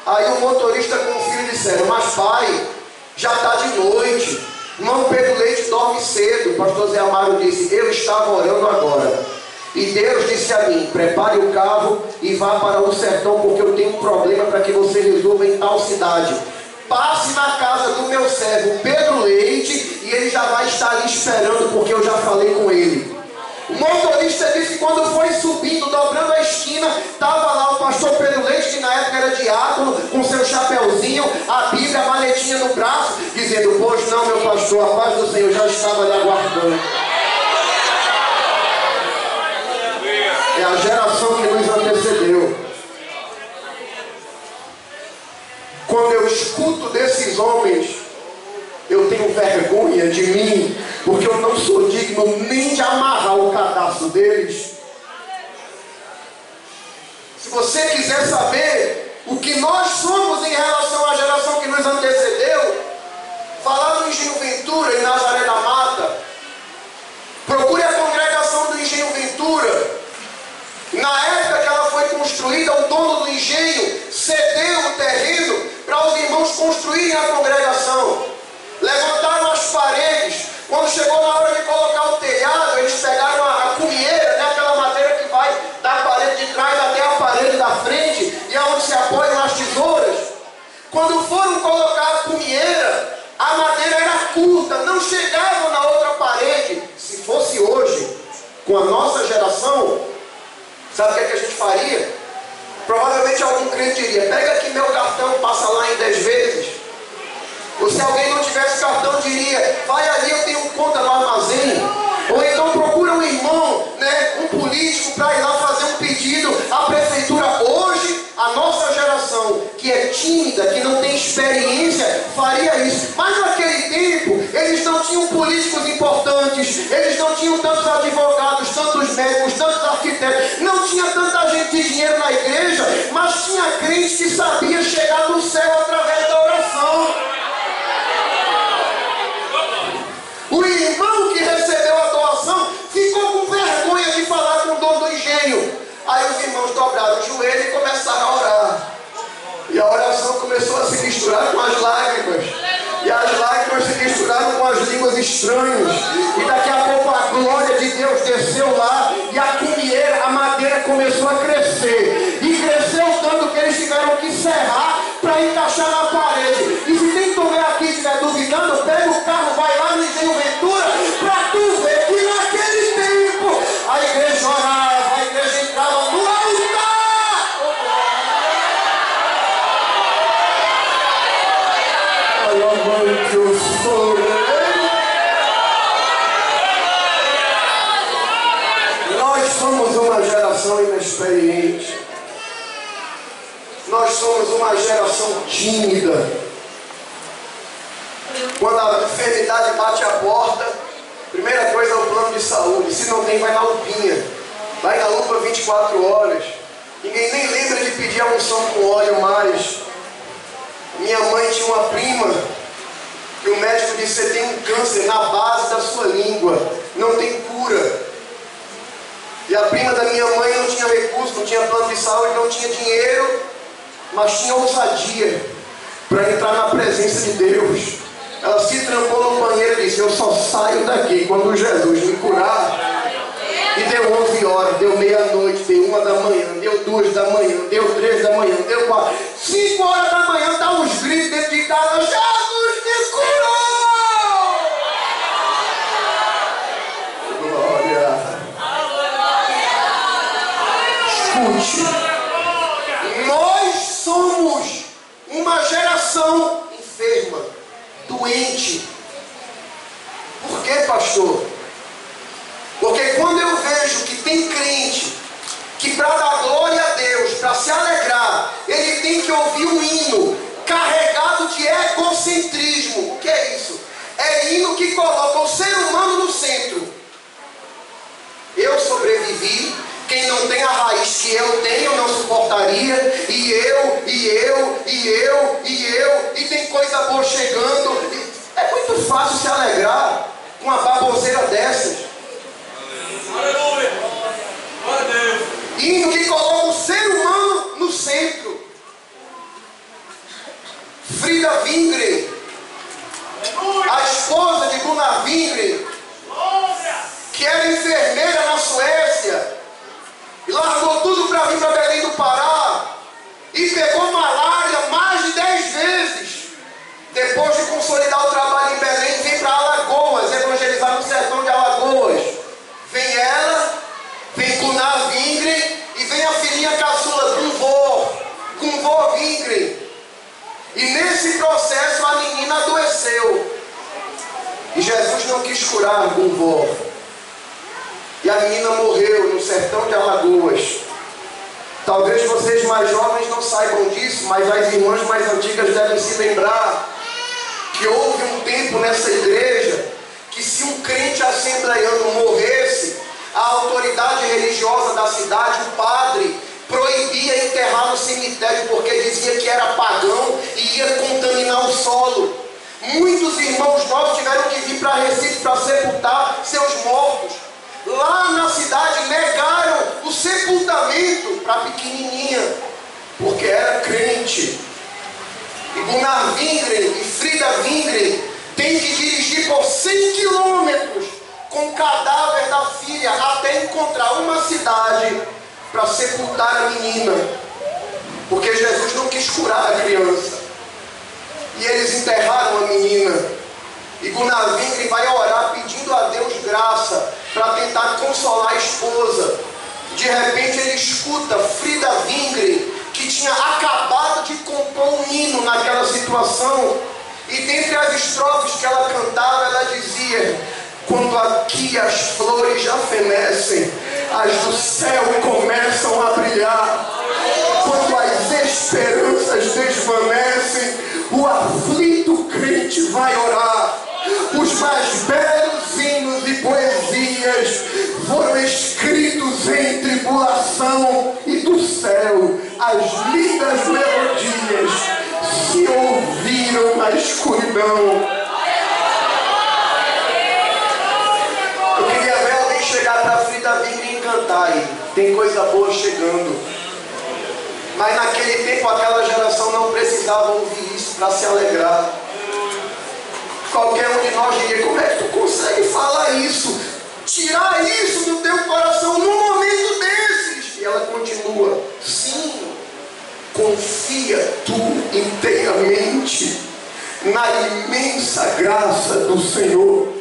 Aí o motorista com o filho disseram: mas pai, já está de noite, irmão Pedro Leite dorme cedo. O pastor Zé Amaro disse: eu estava orando agora, e Deus disse a mim: prepare o carro e vá para o sertão, porque eu tenho um problema para que você resolva em tal cidade. Passe na casa do meu servo Pedro Leite, e ele já vai estar ali esperando, porque eu já falei com ele. O motorista disse que quando foi subindo, dobrando a esquina, estava lá o pastor Pedro Leite, que na época era diácono, com seu chapeuzinho, a Bíblia, a maletinha no braço, dizendo: pois não, meu pastor, a paz do Senhor já estava ali aguardando. É a geração que nos antecedeu. Quando eu escuto desses homens, eu tenho vergonha de mim, porque eu não sou digno nem de amarrar o cadastro deles. Se você quiser saber o que nós somos em relação à geração que nos antecedeu, falar do Engenho Ventura em Nazaré da Mata, procure a congregação do Engenho Ventura. Na época que ela foi construída, o dono do engenho cedeu o terreno para os irmãos construírem a congregação. Levantaram as paredes. Quando chegou na hora de colocar o telhado, eles pegaram a cumieira, né, aquela madeira que vai da parede de trás até a parede da frente, e é onde se apoiam as tesouras. Quando foram colocar a cumieira, a madeira era curta, não chegava na outra parede. Se fosse hoje, com a nossa geração, sabe o que é que a gente faria? Provavelmente algum crente diria: pega aqui meu cartão, passa lá em 10 vezes. Ou se alguém não tivesse cartão, diria: vai ali, eu tenho conta no armazém. Ou então procura um irmão, né, um político, para ir lá fazer um pedido à prefeitura. Hoje, a nossa geração, que é tímida, que não tem experiência, faria isso. Mas naquele tempo, eles não tinham políticos importantes, eles não tinham tantos advogados, tantos médicos, tantos arquitetos, não tinha tanta gente de dinheiro na igreja, mas tinha crente que sabia chegar no céu através da oração. O irmão que recebeu a doação ficou com vergonha de falar com o dono do engenho. Aí os irmãos dobraram o joelho e começaram a orar. E a oração começou a se misturar com as lágrimas. E as lágrimas se misturaram com as línguas estranhas. E daqui a pouco a glória de Deus desceu lá. E a cumieira, a madeira começou a crescer. E cresceu tanto que eles tiveram que serrar para encaixar na parede. E se tem tomé aqui estiver duvidando, pega o carro, vai lá no Engenho Ventura, para tu ver que naquele tempo a igreja orava, a igreja entrava no altar. Alabante o Senhor. Nós somos uma geração inexperiente. Nós somos uma geração tímida. Quando a enfermidade bate a porta, primeira coisa é o plano de saúde. Se não tem, vai na lupinha. Vai na lupa 24 horas. Ninguém nem lembra de pedir a unção com óleo mais. Minha mãe tinha uma prima e o médico disse: você tem um câncer na base da sua língua, não tem cura. E a prima da minha mãe não tinha recurso, não tinha plano de saúde, não tinha dinheiro, mas tinha ousadia para entrar na presença de Deus. Ela se trancou no banheiro e disse: eu só saio daqui quando Jesus me curar. E deu 11 horas, deu meia-noite, deu 1 da manhã, deu 2 da manhã, deu 3 da manhã, deu 4, 5 horas da manhã, está os gritos dentro de casa: Jesus me curou! Glória! Escute, nós somos uma geração enferma, doente. Por quê, pastor? Porque quando eu vejo que tem crente que, para dar glória a Deus, para se alegrar, ele tem que ouvir um hino carregado de egocentrismo. O que é isso? É hino que coloca o ser humano no centro. Eu sobrevivi. Quem não tem a raiz que eu tenho não suportaria. E tem coisa boa chegando. É muito fácil se alegrar com uma baboseira dessas. Aleluia! Glória a Deus! Hino que coloca o ser humano no centro. Frida Wingren, a esposa de Gunnar Wingren, que era enfermeira na Suécia, e largou tudo para vir para Belém do Pará, e pegou malária mais de 10 vezes. Depois de consolidar o trabalho em Belém, vem para Alagoas, evangelizar no sertão de Alagoas. Vem ela, vem Gunnar Wingren, e vem a filhinha caçula, Gunvor Wingren. E nesse processo a menina adoeceu. E Jesus não quis curar Gunvor. E a menina morreu no sertão de Alagoas. Talvez vocês mais jovens não saibam disso, mas as irmãs mais antigas devem se lembrar que houve um tempo nessa igreja que, se um crente assembleiano morresse, a autoridade religiosa da cidade, o padre, proibia enterrar no cemitério, porque dizia que era pagão e ia contaminar o solo. Muitos irmãos nossos tiveram que vir para Recife para sepultar seus mortos. Lá na cidade negaram o sepultamento para a pequenininha, porque era crente. E Gunnar Wingren e Frida Wingren têm que dirigir por 100 quilômetros com o cadáver da filha até encontrar uma cidade para sepultar a menina, porque Jesus não quis curar a criança. E eles enterraram a menina. E Gunnar Wingren vai orar pedindo a Deus graça para tentar consolar a esposa. De repente ele escuta Frida Wingren, que tinha acabado de compor um hino naquela situação, e dentre as estrofes que ela cantava, ela dizia: quando aqui as flores já fenecem, as do céu começam a brilhar. Quando as esperanças desvanecem, o aflito crente vai orar. Os mais belos hinos e poesias foram escritos em tribulação, e do céu as lindas melodias se ouviram na escuridão. Eu queria ver alguém chegar para a Frida Wingren e cantar aí. Tem coisa boa chegando. Mas naquele tempo aquela geração não precisava ouvir isso para se alegrar. Qualquer um de nós diria: como é que tu consegue falar isso? Tirar isso do teu coração num momento desses? E ela continua: sim, confia tu inteiramente na imensa graça do Senhor.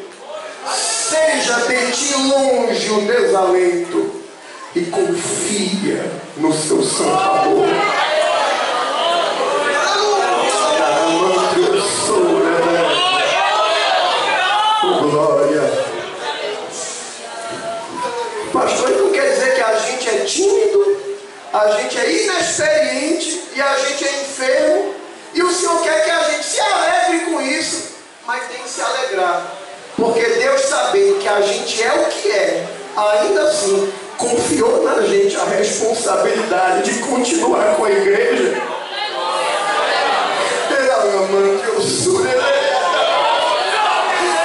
Seja de ti longe o desalento e confia no seu santo amor. Glória. Pastor, isso não quer dizer que a gente é tímido, a gente é inexperiente e a gente é enfermo, e o Senhor quer que a gente se alegre com isso, mas tem que se alegrar, porque Deus, sabendo que a gente é o que é, ainda assim confiou na gente a responsabilidade de continuar com a igreja.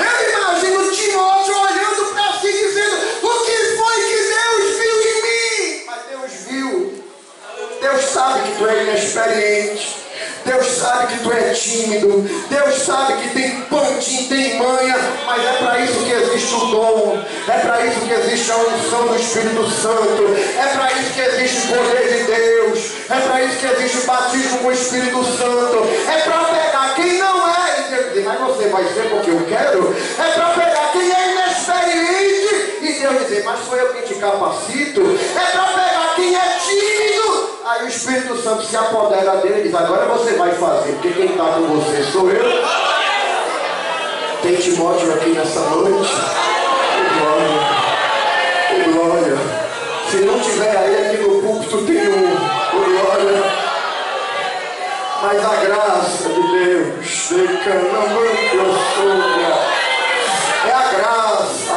Eu imagino Timóteo olhando para si dizendo: o que foi que Deus viu em mim? Mas Deus viu. Deus sabe que tu é inexperiente, Deus sabe que tu é tímido, Deus sabe que tem pantinho, tem manha, mas é para isso que existe o dom, é para isso que existe a unção do Espírito Santo, é para isso que existe o poder de Deus, é para isso que existe o batismo com o Espírito Santo, é para pegar quem não é e Deus dizer: mas você vai ser porque eu quero, é para pegar quem é inexperiente e Deus dizer: mas sou eu quem te capacito, é para pegar quem é tímido. Aí o Espírito Santo se apodera dele e diz: agora você vai fazer, porque quem está com você sou eu. Tem Timóteo aqui nessa noite? Oh, glória, oh, glória. Se não tiver aí aqui no púlpito, tem um. Oh, glória. Mas a graça de Deus, é a graça,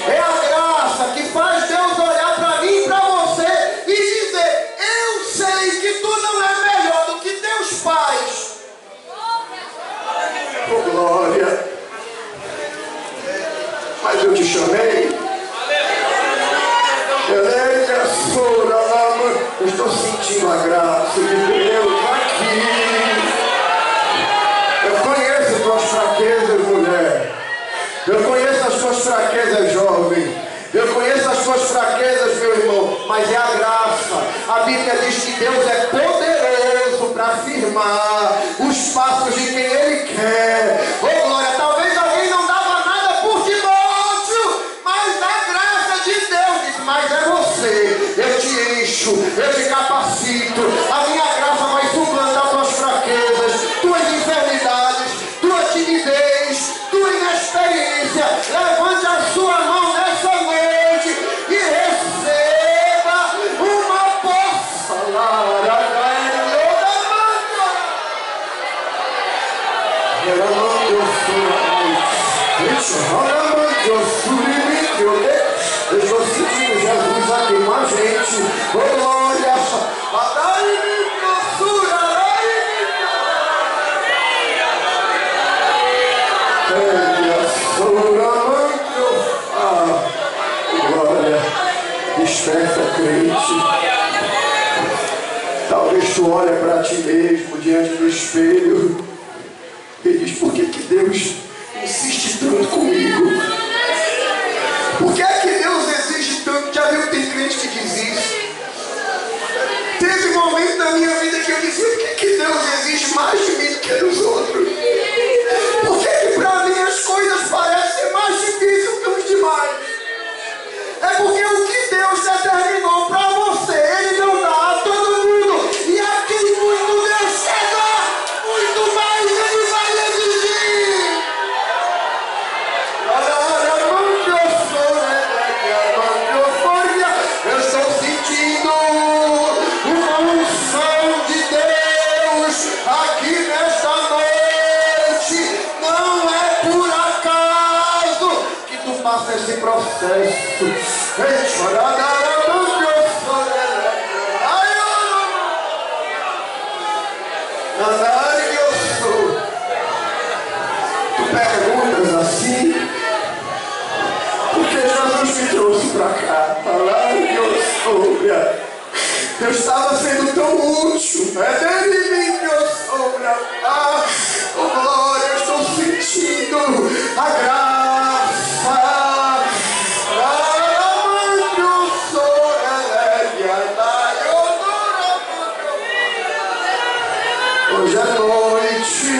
é a graça que faz Deus olhar para mim e para você e dizer: eu sei que tu não é melhor do que teus pais. Oh, glória. Mas eu te chamei. Eu estou sentindo a graça de Deus aqui. Eu conheço as tuas fraquezas, mulher. Eu conheço as tuas fraquezas, jovem. Eu conheço as tuas fraquezas, meu irmão. Mas é a graça. A Bíblia diz que Deus é poderoso para afirmar os passos de quem Ele quer. Oh, glória. Talvez alguém não dava nada por Timóteo, mas a graça de Deus diz: mas é você. Eu te encho, eu te capacito. A minha graça vai suplantar tuas fraquezas, tuas enfermidades, tua timidez, tua inexperiência. Levante a sua mão nessa noite e receba uma poça. Eu estou sentindo Jesus aqui com a gente. Oh, glória. Glória. Desperta, crente. Talvez tu olhe espelho e diz: por que Deus insiste tanto comigo? Por que é que Deus exige tanto? Já viu que tem crente que diz isso? Teve momento na minha vida que eu dizia: por que Deus exige mais de mim do que dos outros? Por que para mim as coisas parecem mais difíceis que os demais? É porque o que Deus determinou para você, Ele não dá a todo mundo. E a quem muito Deus quer dar, muito mais Ele vai exigir. Eu estou sentindo uma unção de Deus aqui nesta noite. Não é por acaso que tu passa esse processo. Tu perguntas assim: porque Jesus me trouxe para cá. Eu estava sendo tão útil. É dele mim que eu sobra. Oh glória, eu estou sentindo a graça. Hoje é noite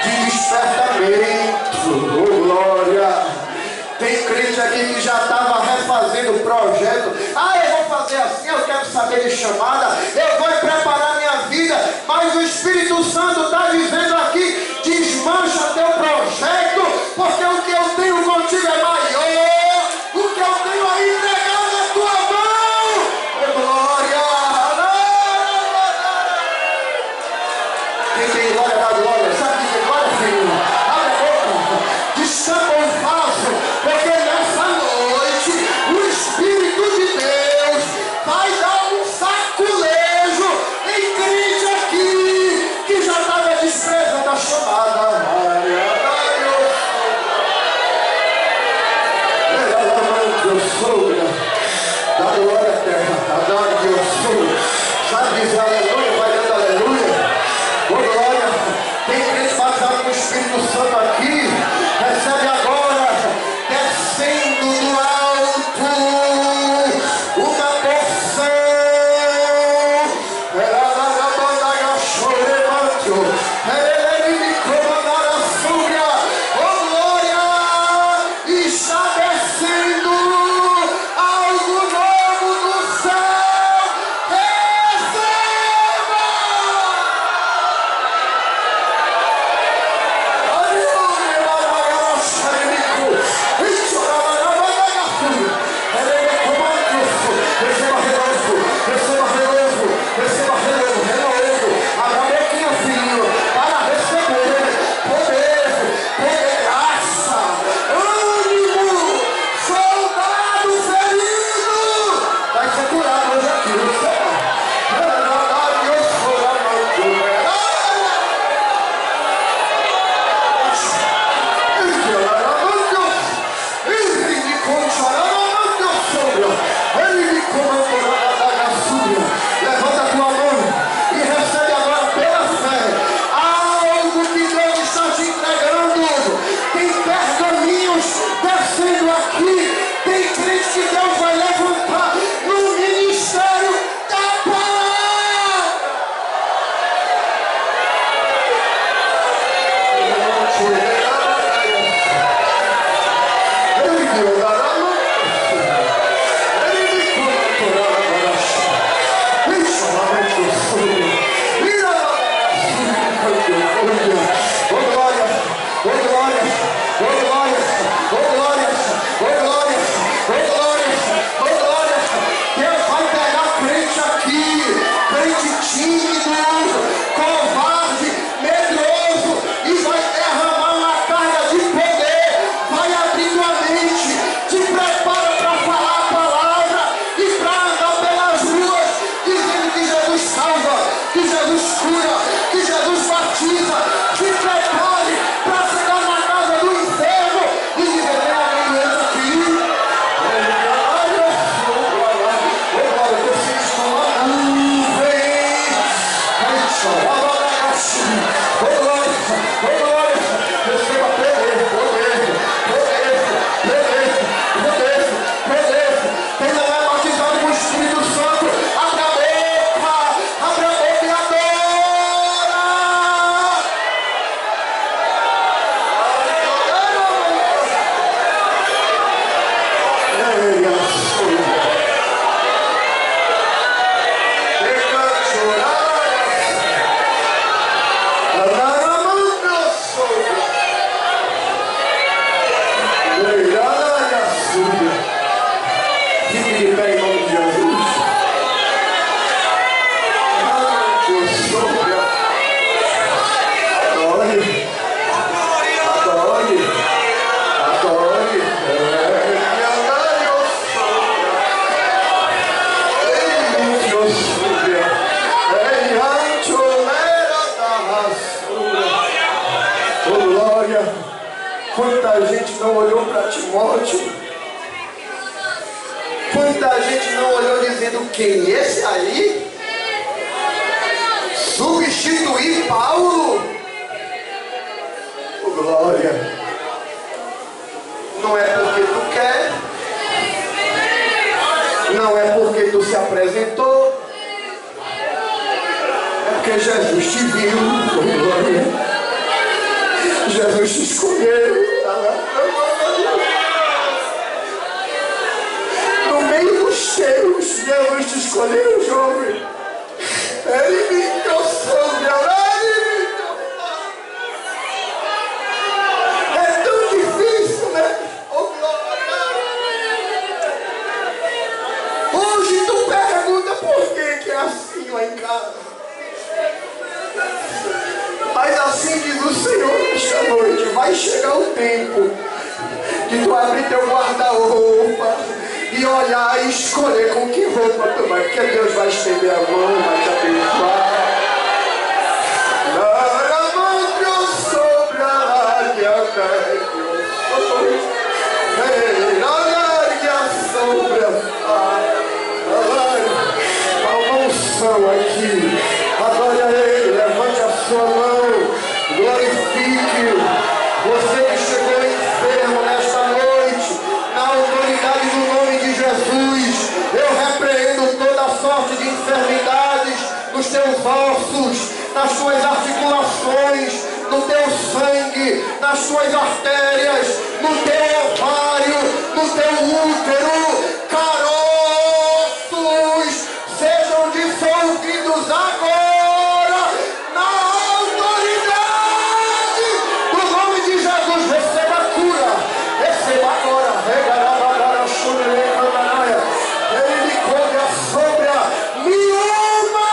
de despertamento. Oh glória. Tem crente aqui que já estava refazendo o projeto. Eu vou fazer assim, eu quero saber de chamada, eu vou preparar minha vida. Mas o Espírito Santo está dizendo aqui: desmancha teu projeto, porque o que eu tenho contigo é maior. O que eu tenho aí entregado na tua mão. Oh glória. Quem tem glória, dá glória. Sabe que tem glória, Senhor? Abre a boca, destampa o vaso, porque nessa noite o Espírito de Deus vai dar um saculejo em crente aqui que já estava despreza da chamada. Dá glória à terra, dá Deus. Sabe dizer aleluia? Vai dando aleluia. Oh glória. Tem crente batizado com o Espírito Santo aqui. Recebe agora, descendo do alto, uma porção. Oh glória. Está descendo algo novo do céu. Receba. Receba renovo. Abra a boquinha, filho, para receber poder, graça, ânimo. Soldado ferido vai ser curado hoje aqui no céu. Levanta a tua mão e recebe agora pela fé algo que Deus está te entregando. Tem pergaminhos descendo aqui. Tem crente que Deus vai levantar no ministério da palavra. Oh glória. não olhou para Timóteo? Quanta gente não olhou dizendo: quem? Esse aí? Substituir Paulo? Oh, glória! Não é porque tu quer, não é porque tu se apresentou, é porque Jesus te viu. Oh, glória! Jesus te escolheu. No meio dos teus, Jesus te escolheu, jovem. Ele me trouxe é tão difícil, né? Oh, glória! Hoje tu pergunta por que é assim lá em casa. Mas assim diz o Senhor esta noite: vai chegar o tempo de tu abrir teu guarda-roupa e olhar e escolher com que roupa tu vai, porque Deus vai estender a mão, vai te abençoar. Sobre a área, há uma unção aqui. Adore a Ele, levante a sua mão, glorifique. Você que chegou enfermo nesta noite, na autoridade do nome de Jesus, eu repreendo toda sorte de enfermidades nos teus ossos, nas tuas articulações, no teu sangue, nas tuas artérias, no teu ovário, no teu útero. Caroços sejam dissolvidos agora, na autoridade do nome de Jesus. Receba a cura, receba agora. Ele me coube a sombra, mioma.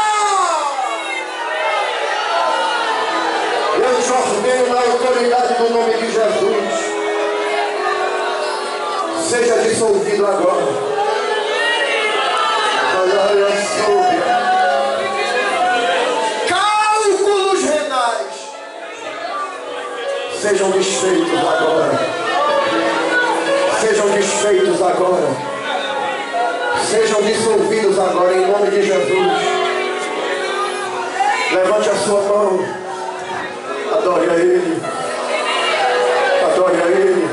Eu te ordeno na autoridade do nome de Jesus. Seja dissolvido agora. Cálculos renais sejam desfeitos agora. Sejam desfeitos agora. Sejam dissolvidos agora em nome de Jesus. Levante a sua mão. Adore a Ele. Adore a Ele.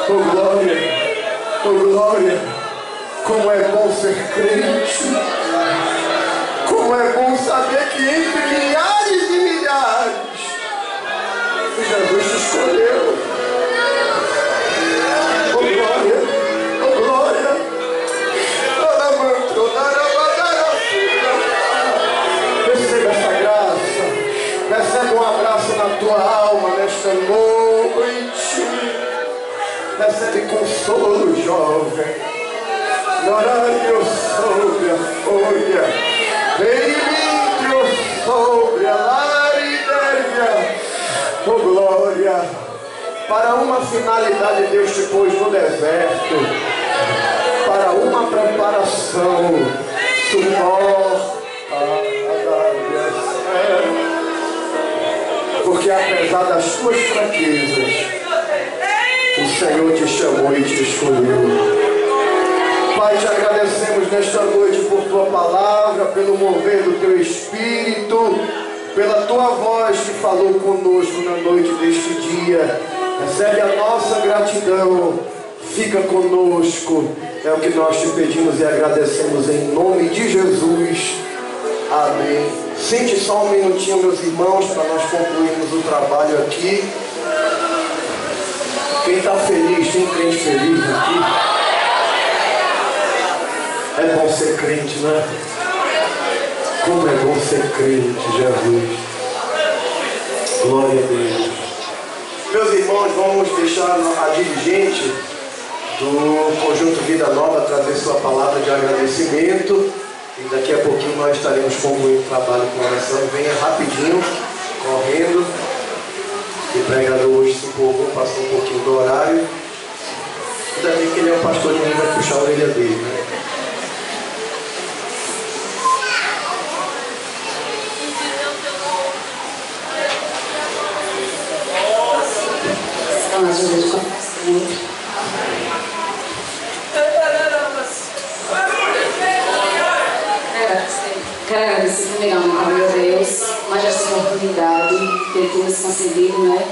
Oh, glória. Oh, glória. Como é bom ser crente. Como é bom saber que entre milhares e milhares Jesus te escolheu. Oh, glória. Oh, glória. Receba essa graça. Receba um abraço na tua alma nesta noite. Recebe consolo, jovem. Horário sobre a folha, Ele sobre a laridéria. Oh, glória! Para uma finalidade Deus te pôs no deserto, para uma preparação. Suporta porque apesar das tuas fraquezas, o Senhor te chamou e te escolheu. Pai, te agradecemos nesta noite por tua palavra, pelo mover do teu Espírito, pela tua voz que falou conosco na noite deste dia. Recebe a nossa gratidão, fica conosco, é o que nós te pedimos e agradecemos em nome de Jesus. Amém. Sente só um minutinho, meus irmãos, para nós concluirmos o trabalho aqui. Quem está feliz, tem crente feliz aqui? É bom ser crente, né? Como é bom ser crente, Jesus. Glória a Deus. Meus irmãos, vamos deixar a dirigente do Conjunto Vida Nova trazer sua palavra de agradecimento. E daqui a pouquinho nós estaremos concluindo o trabalho com oração. Venha rapidinho, correndo. O pregador hoje se empolgou, passou um pouquinho do horário. Ainda bem que ele é um pastor, ninguém vai puxar a orelha dele, né? Nós oramos com concedido, né?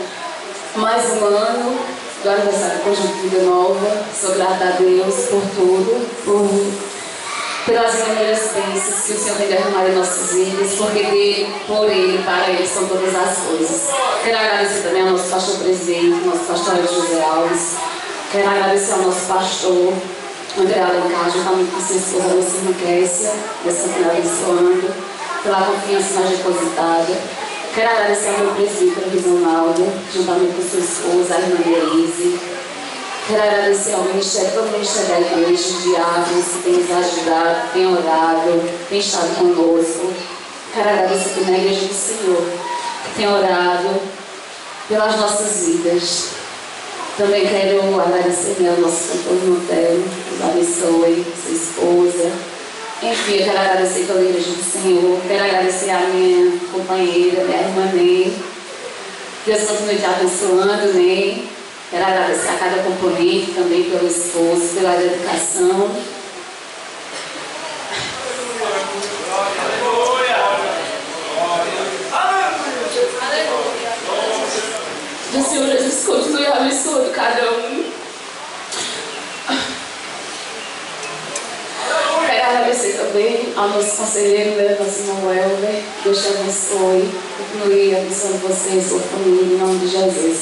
Mais um ano do aniversário do Conjunto Vida Nova. Sou grata a Deus por tudo, pelas inúmeras bênçãos que o Senhor tem derramado em nossas vidas, porque dele, por ele, para ele são todas as coisas. Quero agradecer também ao nosso pastor presidente, nosso pastor José Alves. Quero agradecer ao nosso pastor André Alencar, juntamente com sua esposa Luciana Kessia, dessa abençoando, pela confiança mais depositada. Quero agradecer ao meu presbítero Rizonaldo, juntamente com sua esposa, a irmã Denise. Quero agradecer ao ministério, todo o ministério da igreja, os diáconos que têm nos ajudado, têm orado, têm estado conosco. Quero agradecer também à igreja do Senhor, que tem orado pelas nossas vidas. Também quero agradecer ao nosso cantor Monteiro, que nos abençoe, sua esposa. Enfim, eu quero agradecer pela igreja do Senhor. Quero agradecer à minha companheira, minha irmã Ney. Deus continue te abençoando, Ney. Quero agradecer a cada componente, também pelo esforço, pela dedicação. Que o Senhor Jesus continue abençoando cada um. Quero agradecer também ao nosso conselheiro, né, nosso irmão Welber. Deus te abençoe. Continue abençoando você e sua família, em nome de Jesus.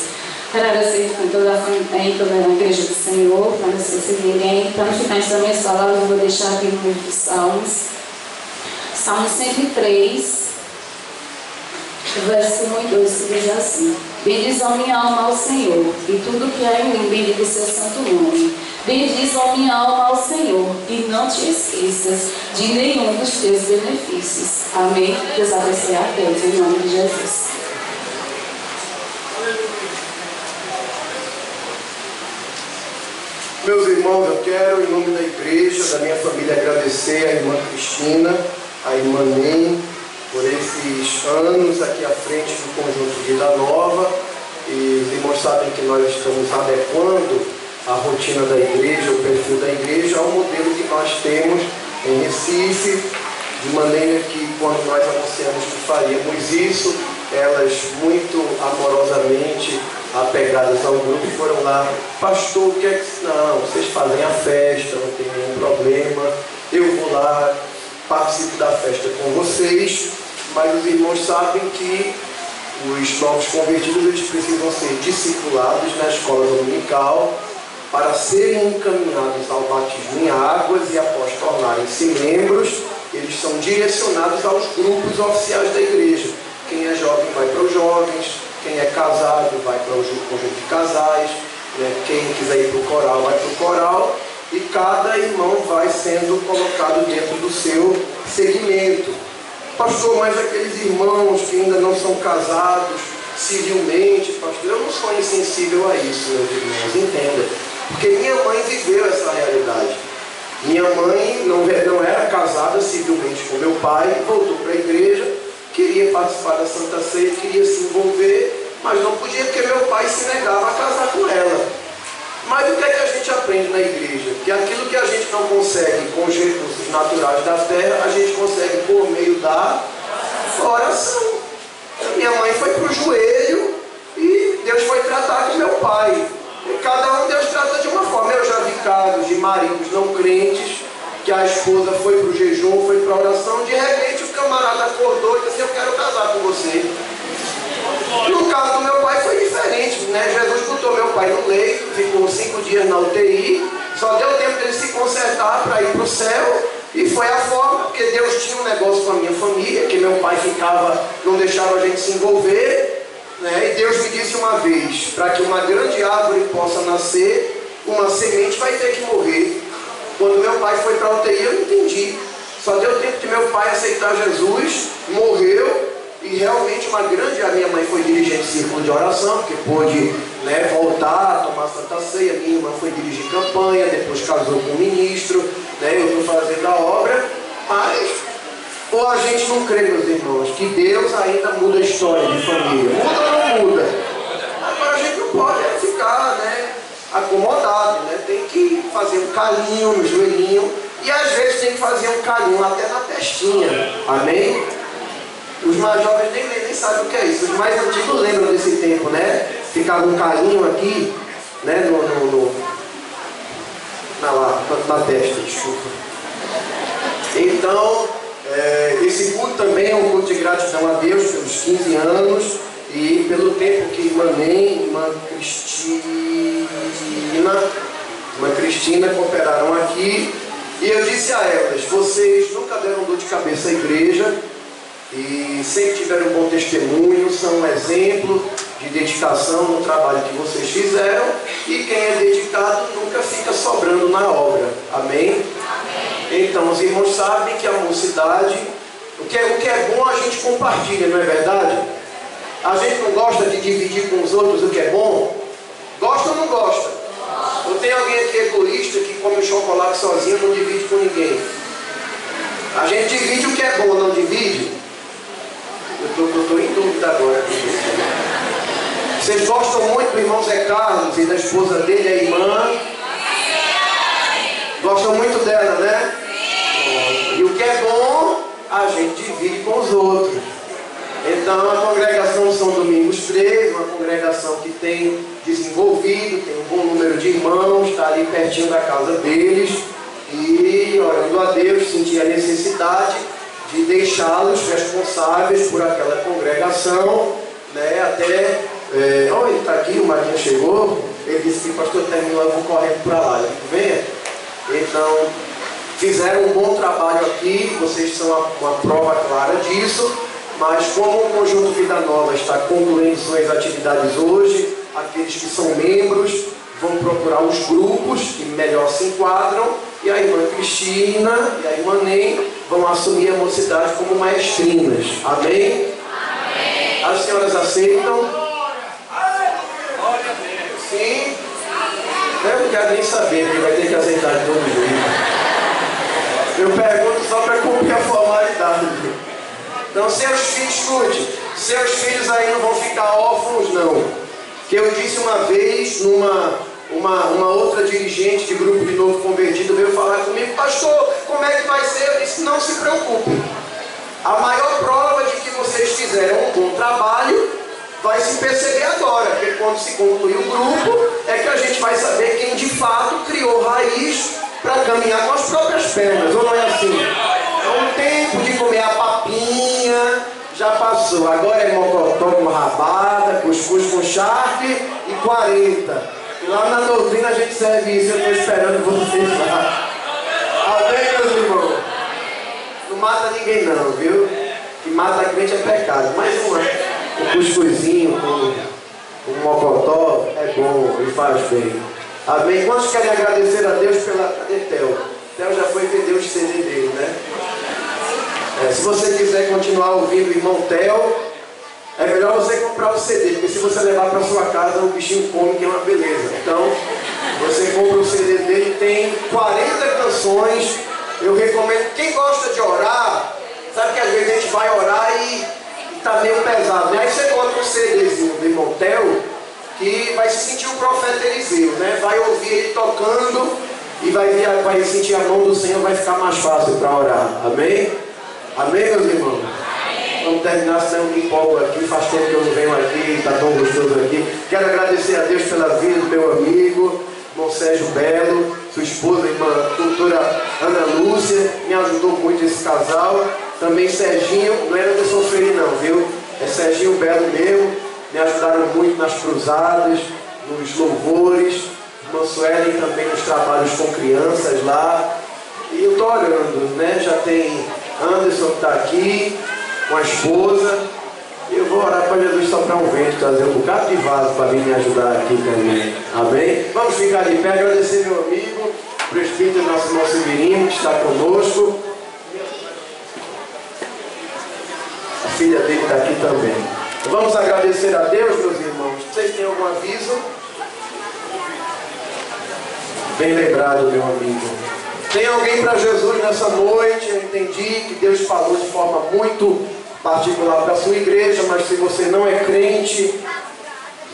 Quero agradecer em toda a igreja do Senhor, para não esquecer ninguém. Para não ficar em suas minhas palavras, eu vou deixar aqui no livro dos Salmos. Salmo 103, verso 1 e 2, que diz assim: bendiz a minha alma ao Senhor, e tudo que há em mim bendiga o seu santo nome. Bendiz a minha alma ao Senhor, e não te esqueças de nenhum dos teus benefícios. Amém. Deus abençoe a Deus, em nome de Jesus. Meus irmãos, eu quero, em nome da igreja, da minha família, agradecer à irmã Cristina, à irmã Ney, por esses anos aqui à frente do Conjunto Vida Nova. E os irmãos sabem que nós estamos adequando a rotina da igreja, o perfil da igreja, ao modelo que nós temos em Recife, de maneira que, quando nós anunciamos que faríamos isso, elas muito amorosamente apegadas ao grupo foram lá: pastor, o que é que... Não, vocês fazem a festa, não tem nenhum problema, eu vou lá, participo da festa com vocês. Mas os irmãos sabem que os novos convertidos, eles precisam ser discipulados na escola dominical para serem encaminhados ao batismo em águas, e após tornarem-se membros, eles são direcionados aos grupos oficiais da igreja. Quem é jovem vai para os jovens, quem é casado vai para o conjunto de casais, né? Quem quiser ir para o coral vai para o coral, e cada irmão vai sendo colocado dentro do seu segmento. Pastor, mas aqueles irmãos que ainda não são casados civilmente, pastor, eu não sou insensível a isso, meus irmãos, entenda. Porque minha mãe viveu essa realidade. Minha mãe não era casada civilmente com meu pai, voltou para a igreja, queria participar da Santa Ceia, queria se envolver, mas não podia porque meu pai se negava a casar com ela. Mas o que é que a gente aprende na igreja? Que aquilo que a gente não consegue com os recursos naturais da terra, a gente consegue por meio da oração. Minha mãe foi para o joelho e Deus foi tratar com meu pai. E cada um Deus trata de uma forma. Eu já vi casos de maridos não crentes, que a esposa foi para o jejum, foi para a oração, de repente o camarada acordou e disse: eu quero casar com você. No caso do meu pai foi diferente, né? Jesus botou meu pai no leito, ficou 5 dias na UTI, só deu tempo dele se consertar para ir para o céu, e foi a forma, porque Deus tinha um negócio com a minha família, que meu pai ficava, não deixava a gente se envolver, né? E Deus me disse uma vez: para que uma grande árvore possa nascer, uma semente vai ter que morrer. Quando meu pai foi para a UTI, eu entendi. Só deu tempo de meu pai aceitar Jesus, morreu, e realmente a minha mãe foi dirigente de círculo de oração, porque pôde, né, voltar a tomar Santa Ceia. Minha irmã foi dirigir campanha, depois casou com um ministro, né, eu estou fazendo a obra. Mas, ou a gente não crê, meus irmãos, que Deus ainda muda a história de família? Muda ou não muda? Agora a gente não pode ficar, né, acomodado, né? Tem que fazer um carinho no joelhinho, e às vezes tem que fazer um carinho até na testinha. Amém? Os mais jovens nem nem sabem o que é isso. Os mais antigos lembram desse tempo, né? Ficava um calinho aqui, né? Na testa, desculpa. Então, esse culto também é um culto de gratidão a Deus pelos 15 anos e pelo tempo que irmã Cristina cooperaram aqui. E eu disse a elas: vocês nunca deram dor de cabeça à igreja e sempre tiveram um bom testemunho, são um exemplo de dedicação no trabalho que vocês fizeram, e quem é dedicado nunca fica sobrando na obra. Amém? Então os irmãos sabem que a mocidade, o que é bom a gente compartilha, não é verdade? A gente não gosta de dividir com os outros o que é bom? Gosta ou não gosta? Ou tem alguém aqui egoísta que come chocolate sozinho e não divide com ninguém? A gente divide o que é bom, não divide? Eu estou em dúvida agora. Vocês gostam muito do irmão Zé Carlos e da esposa dele, a irmã? Gostam muito dela, né? E o que é bom, a gente divide com os outros. Então a congregação São Domingos 3, uma congregação que tem desenvolvido, tem um bom número de irmãos, está ali pertinho da casa deles, e orando a Deus, senti a necessidade de deixá-los responsáveis por aquela congregação, né? Até, ele está aqui, o Marquinhos chegou, ele disse que pastor terminou, eu vou correndo para lá, venha. Então, fizeram um bom trabalho aqui, vocês são uma prova clara disso. Mas como o Conjunto Vida Nova está concluindo suas atividades hoje, aqueles que são membros vão procurar os grupos que melhor se enquadram, e a irmã Cristina e a irmã Nem vão assumir a mocidade como maestrinas. Amém? Amém. As senhoras aceitam? Sim? Eu não quero nem saber, porque vai ter que aceitar de todo jeito. Eu pergunto só para cumprir a formalidade. Então, seus filhos, escute, seus filhos aí não vão ficar órfãos, não. Que eu disse uma vez, uma outra dirigente de grupo de novo convertido veio falar comigo: pastor, como é que vai ser? Eu disse: não se preocupe. A maior prova de que vocês fizeram um bom trabalho vai se perceber agora, porque quando se concluir o grupo, é que a gente vai saber quem de fato criou raiz para caminhar com as próprias pernas, ou não é assim? É um tempo de comer a papinha, já passou. Agora é mocotó com rabada, cuscuz com charque e 40. E lá na doutrina a gente serve isso. Eu estou esperando vocês lá. Amém, meus irmãos? Não mata ninguém não, viu? Que mata a crente é pecado. Mas um cuscuzinho com mocotó é bom e faz bem. Amém? Quantos querem agradecer a Deus pela... Cadê Theo? Theo já foi vender o CD dele, né? Se você quiser continuar ouvindo o irmão Theo, é melhor você comprar o CD, porque se você levar para sua casa, o bichinho come, que é uma beleza. Então, você compra o CD dele, tem 40 canções. Eu recomendo, quem gosta de orar, sabe que às vezes a gente vai orar e tá meio pesado, né? Aí você bota um CDzinho do irmão Theo, que vai se sentir o profeta Eliseu, né? Vai ouvir ele tocando e vai sentir a mão do Senhor, vai ficar mais fácil para orar. Amém? Amém, meus irmãos? Amém. Vamos terminar, senão eu me empolgo aqui. Faz tempo que eu não venho aqui, está tão gostoso aqui. Quero agradecer a Deus pela vida do meu amigo, irmão Sérgio Belo, sua esposa, irmã doutora Ana Lúcia, me ajudou muito esse casal. Também Serginho, não é Anderson Freire não, viu? É Serginho Belo mesmo, me ajudaram muito nas cruzadas, nos louvores. Irmã Suelen também nos trabalhos com crianças lá. E eu estou orando, né? Já tem Anderson que está aqui, com a esposa. E eu vou orar para Jesus soprar um vento, trazer um bocado de vaso para vir me ajudar aqui também. Amém? Vamos ficar de pé, agradecer meu amigo, o presbítero nosso irmão Severino, que está conosco. A filha dele está aqui também. Vamos agradecer a Deus, meus irmãos. Vocês têm algum aviso? Bem lembrado, meu amigo. Tem alguém para Jesus nessa noite? Eu entendi que Deus falou de forma muito particular para a sua igreja, mas se você não é crente,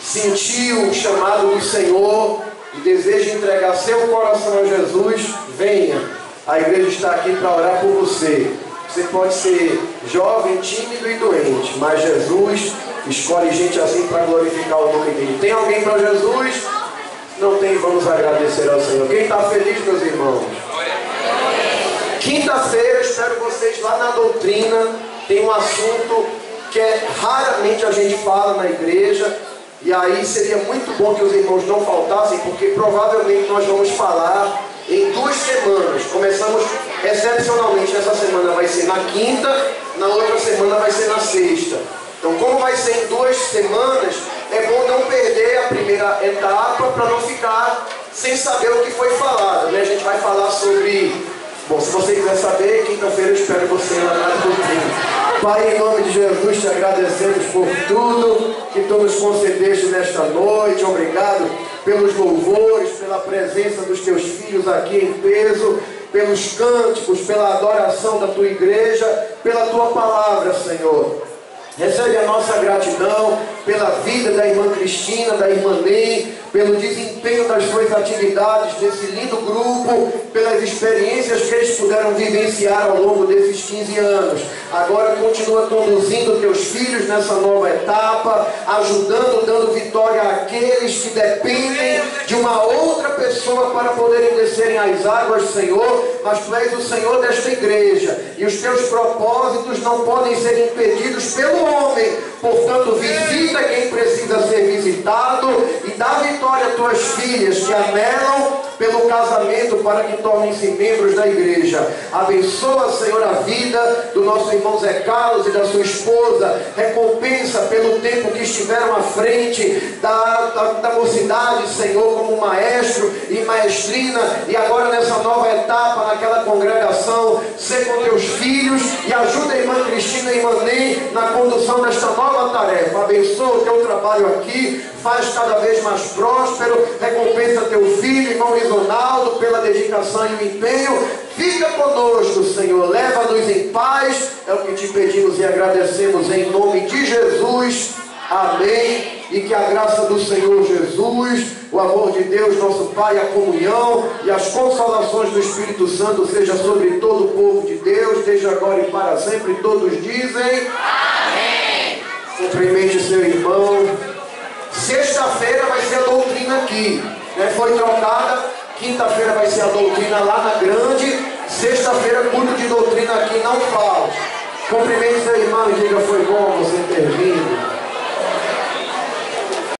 sentiu o chamado do Senhor e deseja entregar seu coração a Jesus, venha. A igreja está aqui para orar por você. Você pode ser jovem, tímido e doente, mas Jesus escolhe gente assim para glorificar o nome dele. Tem alguém para Jesus? Não tem, vamos agradecer ao Senhor. Quem está feliz, meus irmãos? Quinta-feira, espero vocês lá na doutrina. Tem um assunto que raramente a gente fala na igreja. E aí seria muito bom que os irmãos não faltassem, porque provavelmente nós vamos falar em 2 semanas. Começamos excepcionalmente, essa semana vai ser na quinta, na outra semana vai ser na sexta. Então, como vai ser em 2 semanas, é bom não perder a primeira etapa para não ficar sem saber o que foi falado, né? A gente vai falar sobre... Bom, se você quiser saber, quinta-feira eu espero você lá na doutrina. Pai, em nome de Jesus, te agradecemos por tudo que tu nos concedeste nesta noite. Obrigado pelos louvores, pela presença dos teus filhos aqui em peso, pelos cânticos, pela adoração da tua igreja, pela tua palavra, Senhor. Recebe a nossa gratidão pela vida da irmã Cristina, da irmã Ney, pelo desempenho das suas atividades desse lindo grupo, pelas experiências que eles puderam vivenciar ao longo desses 15 anos. Agora continua conduzindo teus filhos nessa nova etapa, ajudando, dando vitória àqueles que dependem de uma outra pessoa para poderem descerem as águas, Senhor. Mas tu és o Senhor desta igreja e os teus propósitos não podem ser impedidos pelo homem. Portanto, visita quem precisa ser visitado e dá vitória a tuas filhas que anelam pelo casamento para que tornem-se membros da igreja. Abençoa, Senhor, a vida do nosso irmão Zé Carlos e da sua esposa. Recompensa pelo tempo que estiveram à frente da mocidade, Senhor, como maestro e maestrina, e agora nessa nova etapa, naquela congregação. Ser com teus filhos e ajuda a irmã Cristina e a irmã Ney na condução desta nova tarefa. Abençoa o teu trabalho aqui, faz cada vez mais próspero. Recompensa teu filho, irmão Ronaldo, pela dedicação e o empenho. Fica conosco, Senhor, leva-nos em paz, é o que te pedimos e agradecemos em nome de Jesus, amém. E que a graça do Senhor Jesus, o amor de Deus nosso Pai, a comunhão e as consolações do Espírito Santo seja sobre todo o povo de Deus, desde agora e para sempre. Todos dizem amém. Cumprimente seu irmão. Sexta-feira vai ser a doutrina aqui, né? Foi trocada. Quinta-feira vai ser a doutrina lá na grande. Sexta-feira, culto de doutrina aqui, não falte. Cumprimente seu irmão e diga: foi bom você ter vindo.